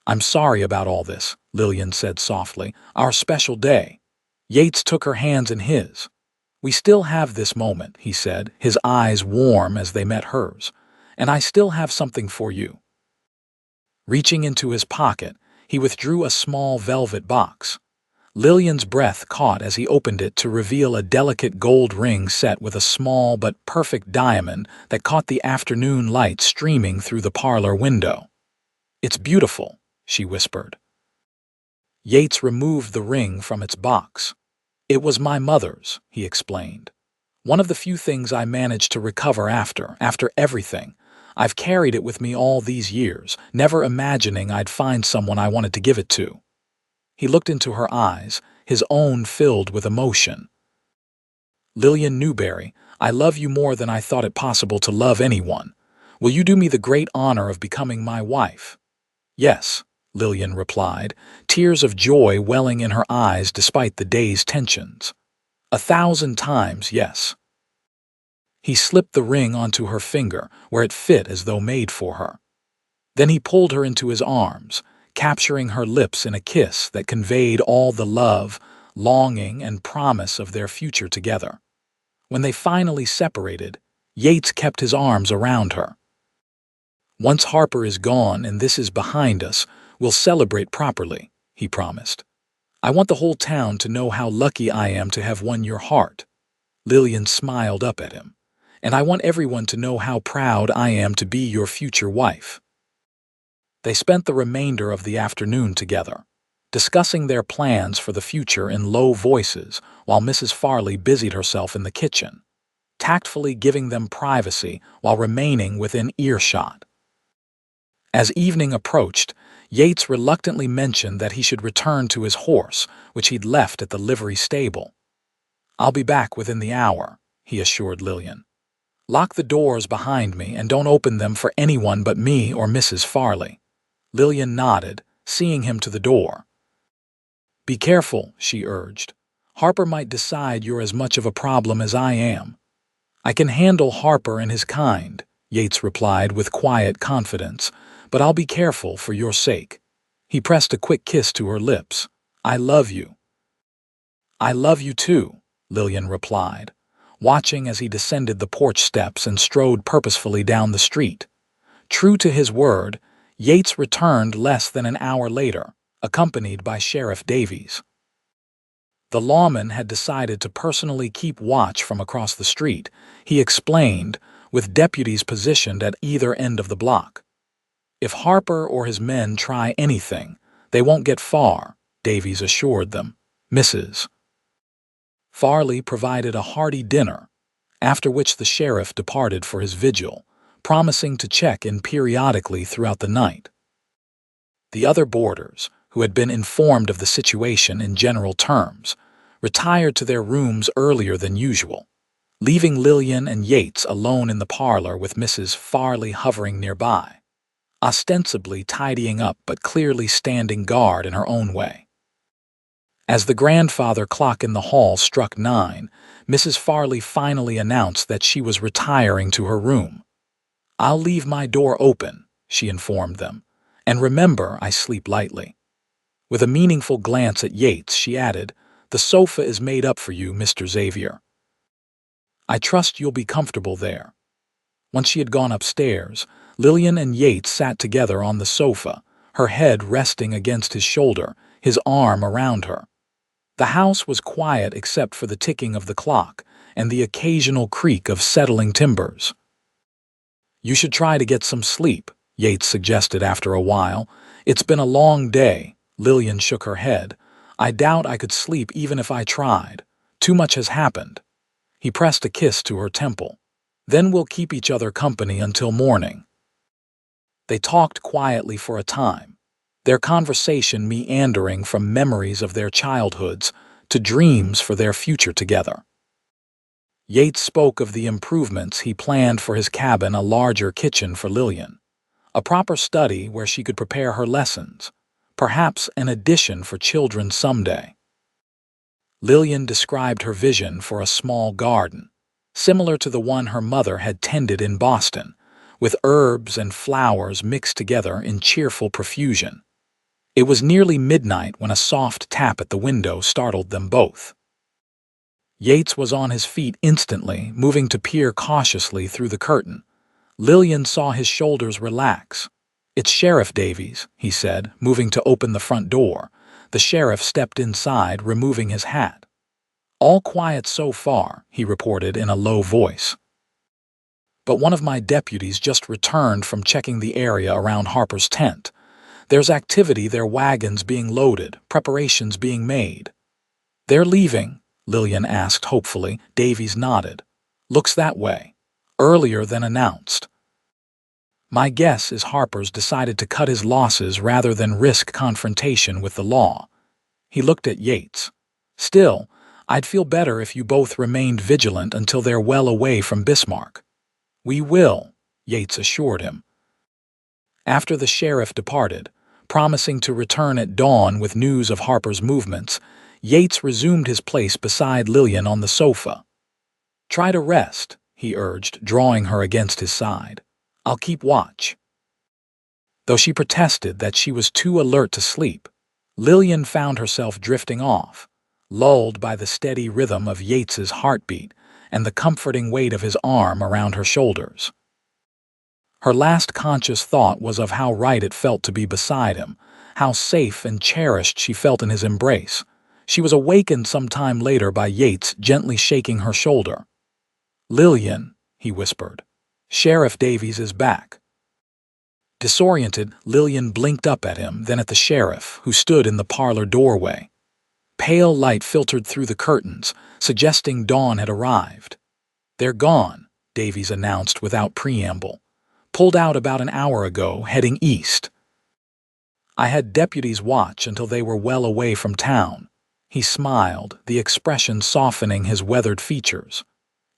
"I'm sorry about all this," Lillian said softly. "Our special day." Yates took her hands in his. "We still have this moment," he said, his eyes warm as they met hers. "And I still have something for you." Reaching into his pocket, he withdrew a small velvet box. Lillian's breath caught as he opened it to reveal a delicate gold ring set with a small but perfect diamond that caught the afternoon light streaming through the parlor window. "It's beautiful," she whispered. Yates removed the ring from its box. "It was my mother's," he explained. "One of the few things I managed to recover after everything. I've carried it with me all these years, never imagining I'd find someone I wanted to give it to." He looked into her eyes, his own filled with emotion. "Lillian Newberry, I love you more than I thought it possible to love anyone. Will you do me the great honor of becoming my wife?" "Yes," Lillian replied, tears of joy welling in her eyes despite the day's tensions. "1,000 times yes." He slipped the ring onto her finger, where it fit as though made for her. Then he pulled her into his arms, capturing her lips in a kiss that conveyed all the love, longing, and promise of their future together. When they finally separated, Yates kept his arms around her. "Once Harper is gone and this is behind us, we'll celebrate properly," he promised. "I want the whole town to know how lucky I am to have won your heart." Lillian smiled up at him. "And I want everyone to know how proud I am to be your future wife." They spent the remainder of the afternoon together, discussing their plans for the future in low voices while Mrs. Farley busied herself in the kitchen, tactfully giving them privacy while remaining within earshot. As evening approached, Yates reluctantly mentioned that he should return to his horse, which he'd left at the livery stable. "I'll be back within the hour," he assured Lillian. "Lock the doors behind me and don't open them for anyone but me or Mrs. Farley." Lillian nodded, seeing him to the door. "Be careful," she urged. "Harper might decide you're as much of a problem as I am." "I can handle Harper and his kind," Yates replied with quiet confidence, "but I'll be careful for your sake." He pressed a quick kiss to her lips. "I love you." "I love you too," Lillian replied, watching as he descended the porch steps and strode purposefully down the street. True to his word, Yates returned less than an hour later, accompanied by Sheriff Davies. The lawman had decided to personally keep watch from across the street, he explained, with deputies positioned at either end of the block. "If Harper or his men try anything, they won't get far," Davies assured them. Mrs. Farley provided a hearty dinner, after which the sheriff departed for his vigil, promising to check in periodically throughout the night. The other boarders, who had been informed of the situation in general terms, retired to their rooms earlier than usual, leaving Lillian and Yates alone in the parlor with Mrs. Farley hovering nearby, ostensibly tidying up but clearly standing guard in her own way. As the grandfather clock in the hall struck 9, Mrs. Farley finally announced that she was retiring to her room. "I'll leave my door open," she informed them, "and remember I sleep lightly." With a meaningful glance at Yates, she added, "The sofa is made up for you, Mr. Xavier. I trust you'll be comfortable there." Once she had gone upstairs, Lillian and Yates sat together on the sofa, her head resting against his shoulder, his arm around her. The house was quiet except for the ticking of the clock and the occasional creak of settling timbers. "You should try to get some sleep," Yates suggested after a while. "It's been a long day." Lillian shook her head. "I doubt I could sleep even if I tried. Too much has happened." He pressed a kiss to her temple. "Then we'll keep each other company until morning." They talked quietly for a time, their conversation meandering from memories of their childhoods to dreams for their future together. Yates spoke of the improvements he planned for his cabin, a larger kitchen for Lillian, a proper study where she could prepare her lessons, perhaps an addition for children someday. Lillian described her vision for a small garden, similar to the one her mother had tended in Boston, with herbs and flowers mixed together in cheerful profusion. It was nearly midnight when a soft tap at the window startled them both. Yates was on his feet instantly, moving to peer cautiously through the curtain. Lillian saw his shoulders relax. "It's Sheriff Davies," he said, moving to open the front door. The sheriff stepped inside, removing his hat. "All quiet so far," he reported in a low voice. "But one of my deputies just returned from checking the area around Harper's tent. There's activity, their wagons being loaded, preparations being made." "They're leaving?" Lillian asked hopefully. Davies nodded. "Looks that way. Earlier than announced." "My guess is Harper's decided to cut his losses rather than risk confrontation with the law." He looked at Yates. "Still, I'd feel better if you both remained vigilant until they're well away from Bismarck." "We will," Yates assured him. After the sheriff departed, promising to return at dawn with news of Harper's movements, Yates resumed his place beside Lillian on the sofa. "Try to rest," he urged, drawing her against his side. "I'll keep watch." Though she protested that she was too alert to sleep, Lillian found herself drifting off, lulled by the steady rhythm of Yates's heartbeat and the comforting weight of his arm around her shoulders. Her last conscious thought was of how right it felt to be beside him, how safe and cherished she felt in his embrace. She was awakened some time later by Yates gently shaking her shoulder. "Lillian," he whispered, "Sheriff Davies is back." Disoriented, Lillian blinked up at him, then at the sheriff, who stood in the parlor doorway. Pale light filtered through the curtains, suggesting dawn had arrived. "They're gone," Davies announced without preamble. Pulled out about an hour ago, heading east. I had deputies watch until they were well away from town. He smiled, the expression softening his weathered features.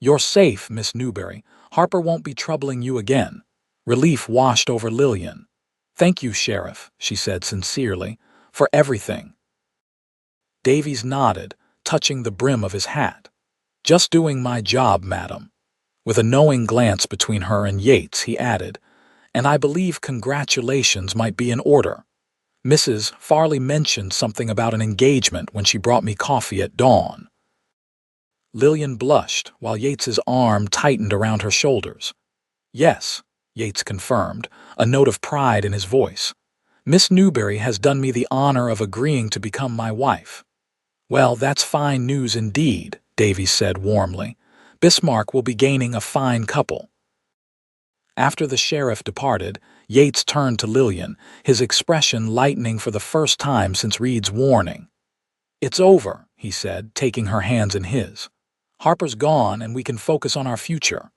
You're safe, Miss Newberry. Harper won't be troubling you again. Relief washed over Lillian. Thank you, Sheriff, she said sincerely, for everything. Davies nodded, touching the brim of his hat. Just doing my job, madam. With a knowing glance between her and Yates, he added, and I believe congratulations might be in order. Mrs. Farley mentioned something about an engagement when she brought me coffee at dawn. Lillian blushed while Yates's arm tightened around her shoulders. Yes, Yates confirmed, a note of pride in his voice. Miss Newberry has done me the honor of agreeing to become my wife. Well, that's fine news indeed, Davies said warmly. Bismarck will be gaining a fine couple. After the sheriff departed, Yates turned to Lillian, his expression lightening for the first time since Reed's warning. It's over, he said, taking her hands in his. Harper's gone and we can focus on our future.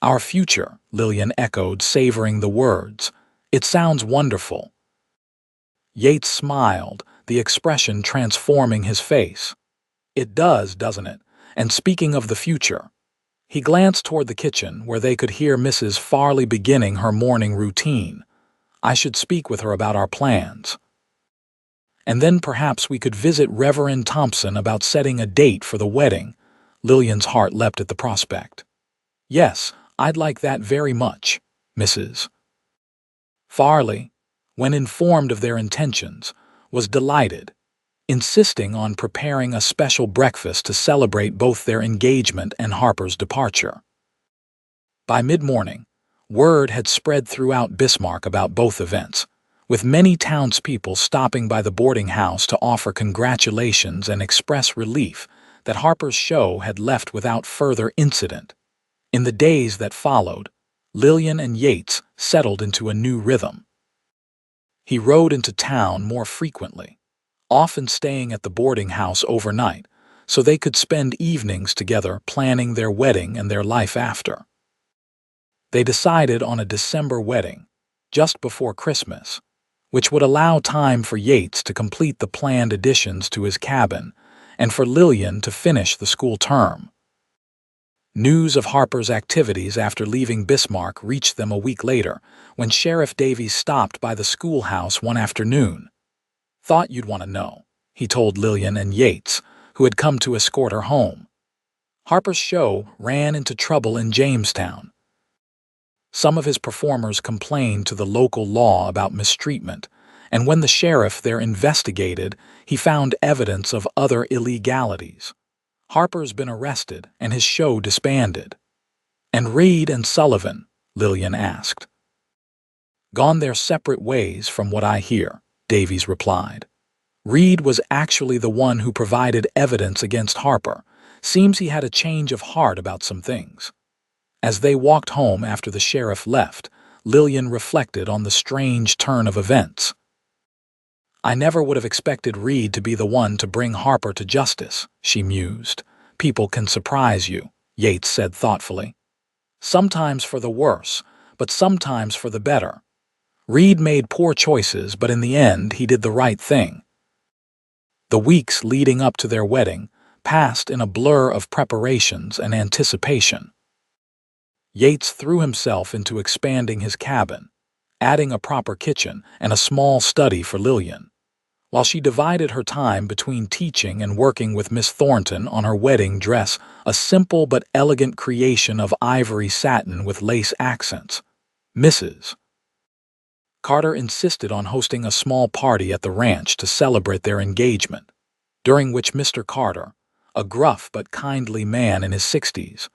Our future, Lillian echoed, savoring the words. It sounds wonderful. Yates smiled, the expression transforming his face. It does, doesn't it? And speaking of the future, he glanced toward the kitchen where they could hear Mrs. Farley beginning her morning routine. I should speak with her about our plans. And then perhaps we could visit Reverend Thompson about setting a date for the wedding. Lillian's heart leapt at the prospect. Yes, I'd like that very much, Mrs. Farley, when informed of their intentions, was delighted, insisting on preparing a special breakfast to celebrate both their engagement and Harper's departure. By mid-morning, word had spread throughout Bismarck about both events, with many townspeople stopping by the boarding house to offer congratulations and express relief that Harper's show had left without further incident. In the days that followed, Lillian and Yates settled into a new rhythm. He rode into town more frequently, often staying at the boarding house overnight, so they could spend evenings together planning their wedding and their life after. They decided on a December wedding, just before Christmas, which would allow time for Yates to complete the planned additions to his cabin and for Lillian to finish the school term. News of Harper's activities after leaving Bismarck reached them a week later when Sheriff Davies stopped by the schoolhouse one afternoon. Thought you'd want to know, he told Lillian and Yates, who had come to escort her home. Harper's show ran into trouble in Jamestown. Some of his performers complained to the local law about mistreatment, and when the sheriff there investigated, he found evidence of other illegalities. Harper's been arrested and his show disbanded. And Reed and Sullivan, Lillian asked. Gone their separate ways from what I hear, Davies replied. Reed was actually the one who provided evidence against Harper. Seems he had a change of heart about some things. As they walked home after the sheriff left, Lillian reflected on the strange turn of events. I never would have expected Reed to be the one to bring Harper to justice, she mused. People can surprise you, Yates said thoughtfully. Sometimes for the worse, but sometimes for the better. Reed made poor choices, but in the end he did the right thing. The weeks leading up to their wedding passed in a blur of preparations and anticipation. Yates threw himself into expanding his cabin, adding a proper kitchen and a small study for Lillian, while she divided her time between teaching and working with Miss Thornton on her wedding dress, a simple but elegant creation of ivory satin with lace accents. Mrs. Carter insisted on hosting a small party at the ranch to celebrate their engagement, during which Mr. Carter, a gruff but kindly man in his 60s,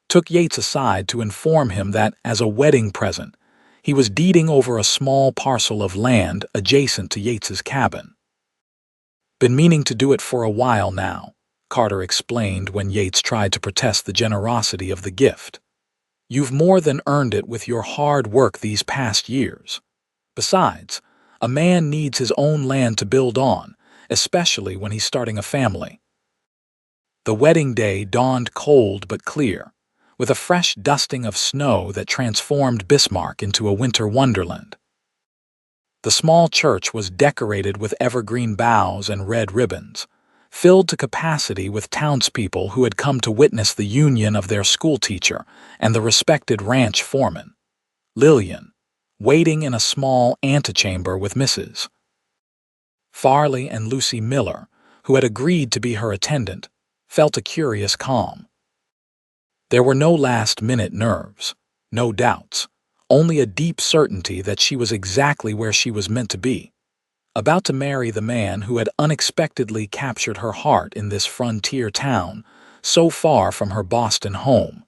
took Yates aside to inform him that, as a wedding present, he was deeding over a small parcel of land adjacent to Yates's cabin. Been meaning to do it for a while now, Carter explained when Yates tried to protest the generosity of the gift. You've more than earned it with your hard work these past years. Besides, a man needs his own land to build on, especially when he's starting a family. The wedding day dawned cold but clear, with a fresh dusting of snow that transformed Bismarck into a winter wonderland. The small church was decorated with evergreen boughs and red ribbons, filled to capacity with townspeople who had come to witness the union of their schoolteacher and the respected ranch foreman, Lillian, waiting in a small antechamber with Mrs. Farley and Lucy Miller, who had agreed to be her attendant, felt a curious calm. There were no last-minute nerves, no doubts, only a deep certainty that she was exactly where she was meant to be, about to marry the man who had unexpectedly captured her heart in this frontier town so far from her Boston home.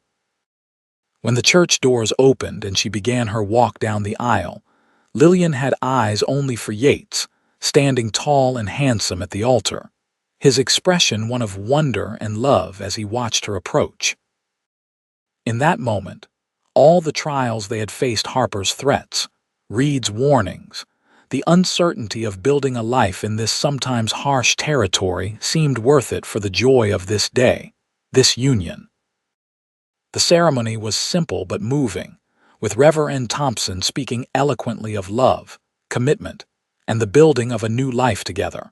When the church doors opened and she began her walk down the aisle, Lillian had eyes only for Yates, standing tall and handsome at the altar, his expression one of wonder and love as he watched her approach. In that moment, all the trials they had faced, Harper's threats, Reed's warnings, the uncertainty of building a life in this sometimes harsh territory seemed worth it for the joy of this day, this union. The ceremony was simple but moving, with Reverend Thompson speaking eloquently of love, commitment, and the building of a new life together.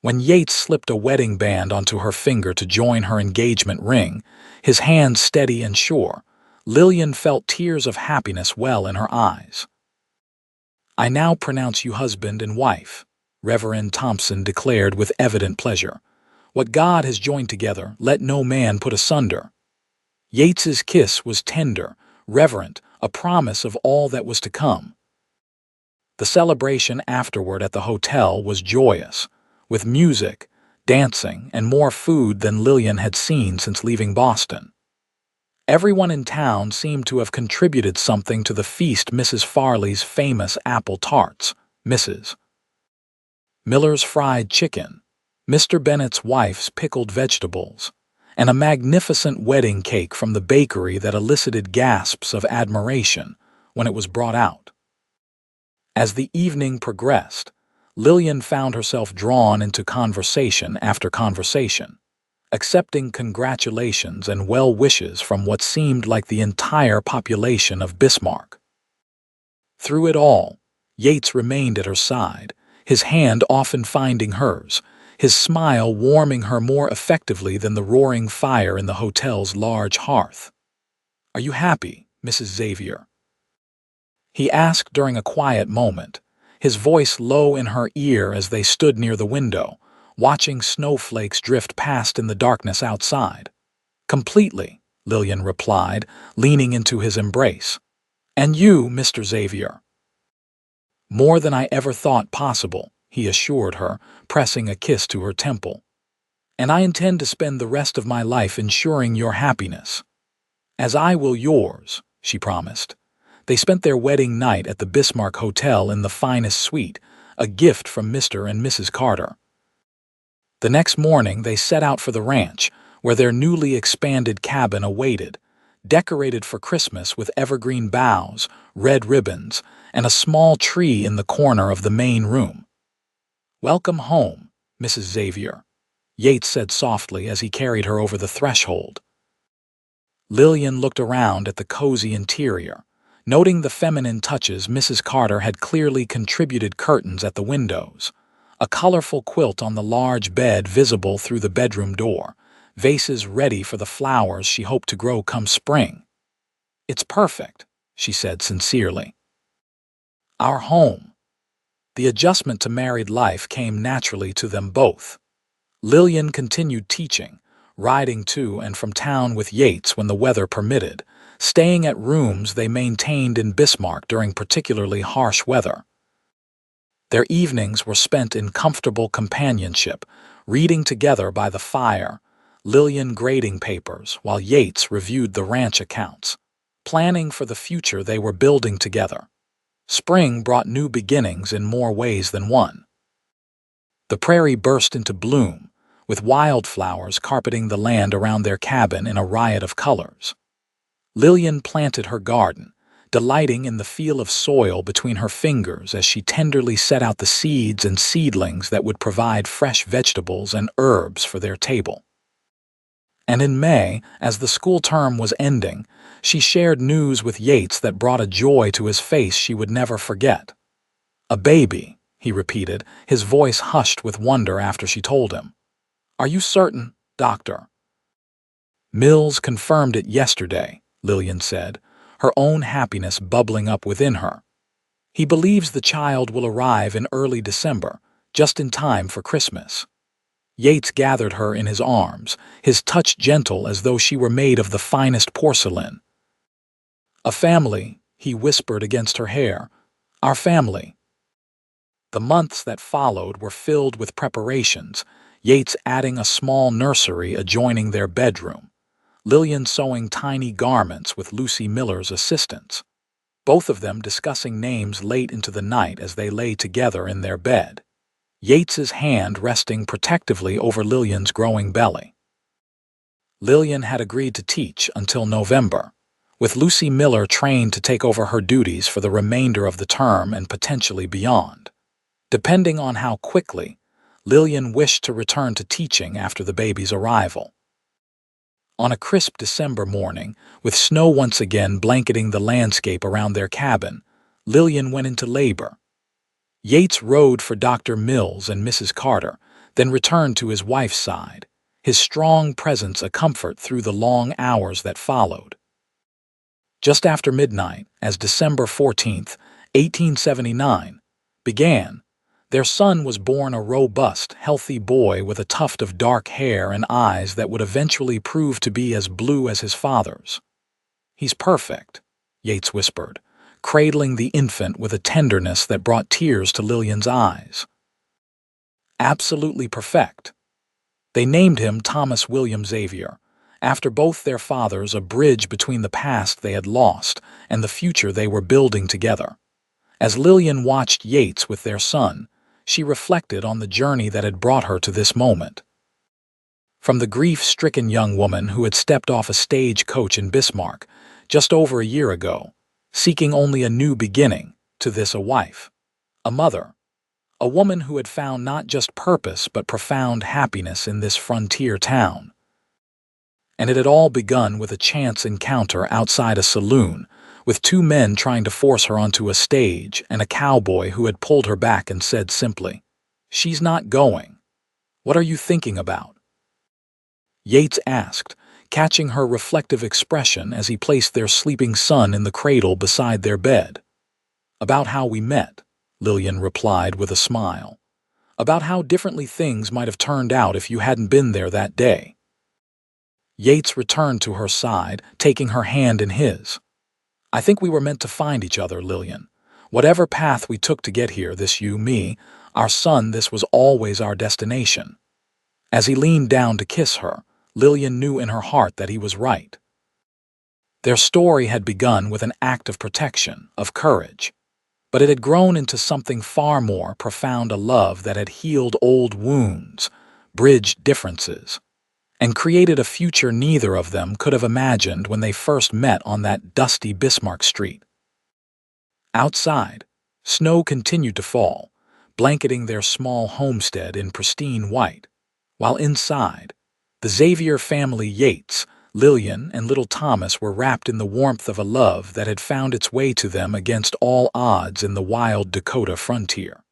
When Yates slipped a wedding band onto her finger to join her engagement ring, his hand steady and sure, Lillian felt tears of happiness well in her eyes. "I now pronounce you husband and wife," Reverend Thompson declared with evident pleasure. "What God has joined together, let no man put asunder." Yates's kiss was tender, reverent, a promise of all that was to come. The celebration afterward at the hotel was joyous, with music, dancing, and more food than Lillian had seen since leaving Boston. Everyone in town seemed to have contributed something to the feast: Mrs. Farley's famous apple tarts, Mrs. Miller's fried chicken, Mr. Bennett's wife's pickled vegetables, and a magnificent wedding cake from the bakery that elicited gasps of admiration when it was brought out. As the evening progressed, Lillian found herself drawn into conversation after conversation, accepting congratulations and well wishes from what seemed like the entire population of Bismarck. Through it all, Yates remained at her side, his hand often finding hers, his smile warming her more effectively than the roaring fire in the hotel's large hearth. "Are you happy, Mrs. Xavier?" he asked during a quiet moment, his voice low in her ear as they stood near the window, watching snowflakes drift past in the darkness outside. "Completely," Lillian replied, leaning into his embrace. "And you, Mr. Xavier?" "More than I ever thought possible," he assured her, pressing a kiss to her temple. "And I intend to spend the rest of my life ensuring your happiness." "As I will yours," she promised. They spent their wedding night at the Bismarck Hotel in the finest suite, a gift from Mr. and Mrs. Carter. The next morning they set out for the ranch, where their newly expanded cabin awaited, decorated for Christmas with evergreen boughs, red ribbons, and a small tree in the corner of the main room. "Welcome home, Mrs. Xavier," Yates said softly as he carried her over the threshold. Lillian looked around at the cozy interior, noting the feminine touches Mrs. Carter had clearly contributed: curtains at the windows, a colorful quilt on the large bed visible through the bedroom door, vases ready for the flowers she hoped to grow come spring. "It's perfect," she said sincerely. "Our home." The adjustment to married life came naturally to them both. Lillian continued teaching, riding to and from town with Yates when the weather permitted, staying at rooms they maintained in Bismarck during particularly harsh weather. Their evenings were spent in comfortable companionship, reading together by the fire, Lillian grading papers while Yates reviewed the ranch accounts, planning for the future they were building together. Spring brought new beginnings in more ways than one. The prairie burst into bloom, with wildflowers carpeting the land around their cabin in a riot of colors. Lillian planted her garden, delighting in the feel of soil between her fingers as she tenderly set out the seeds and seedlings that would provide fresh vegetables and herbs for their table. And in May, as the school term was ending, she shared news with Yates that brought a joy to his face she would never forget. "A baby," he repeated, his voice hushed with wonder after she told him. "Are you certain, Doctor?" "Mills confirmed it yesterday," Lillian said, her own happiness bubbling up within her. "He believes the child will arrive in early December, just in time for Christmas." Yates gathered her in his arms, his touch gentle as though she were made of the finest porcelain. "A family," he whispered against her hair. "Our family." The months that followed were filled with preparations, Yates adding a small nursery adjoining their bedroom, Lillian sewing tiny garments with Lucy Miller's assistance, both of them discussing names late into the night as they lay together in their bed, Yates's hand resting protectively over Lillian's growing belly. Lillian had agreed to teach until November, with Lucy Miller trained to take over her duties for the remainder of the term and potentially beyond. Depending on how quickly, Lillian wished to return to teaching after the baby's arrival. On a crisp December morning, with snow once again blanketing the landscape around their cabin, Lillian went into labor. Yates rode for Dr. Mills and Mrs. Carter, then returned to his wife's side, his strong presence a comfort through the long hours that followed. Just after midnight, as December 14th, 1879, began, their son was born a robust, healthy boy with a tuft of dark hair and eyes that would eventually prove to be as blue as his father's. "He's perfect," Yates whispered, cradling the infant with a tenderness that brought tears to Lillian's eyes. "Absolutely perfect." They named him Thomas William Xavier, after both their fathers, a bridge between the past they had lost and the future they were building together. As Lillian watched Yates with their son, she reflected on the journey that had brought her to this moment. From the grief-stricken young woman who had stepped off a stagecoach in Bismarck just over a year ago, seeking only a new beginning, to this a wife, a mother, a woman who had found not just purpose but profound happiness in this frontier town. And it had all begun with a chance encounter outside a saloon, with two men trying to force her onto a stage and a cowboy who had pulled her back and said simply, "She's not going. What are you thinking about?" Yates asked, catching her reflective expression as he placed their sleeping son in the cradle beside their bed. "About how we met," Lillian replied with a smile. "About how differently things might have turned out if you hadn't been there that day." Yates returned to her side, taking her hand in his. "I think we were meant to find each other, Lillian. Whatever path we took to get here, this you, me, our son, this was always our destination." As he leaned down to kiss her, Lillian knew in her heart that he was right. Their story had begun with an act of protection, of courage, but it had grown into something far more profound, a love that had healed old wounds, bridged differences, and created a future neither of them could have imagined when they first met on that dusty Bismarck street. Outside, snow continued to fall, blanketing their small homestead in pristine white, while inside, the Xavier family, Yates, Lillian, and little Thomas, were wrapped in the warmth of a love that had found its way to them against all odds in the wild Dakota frontier.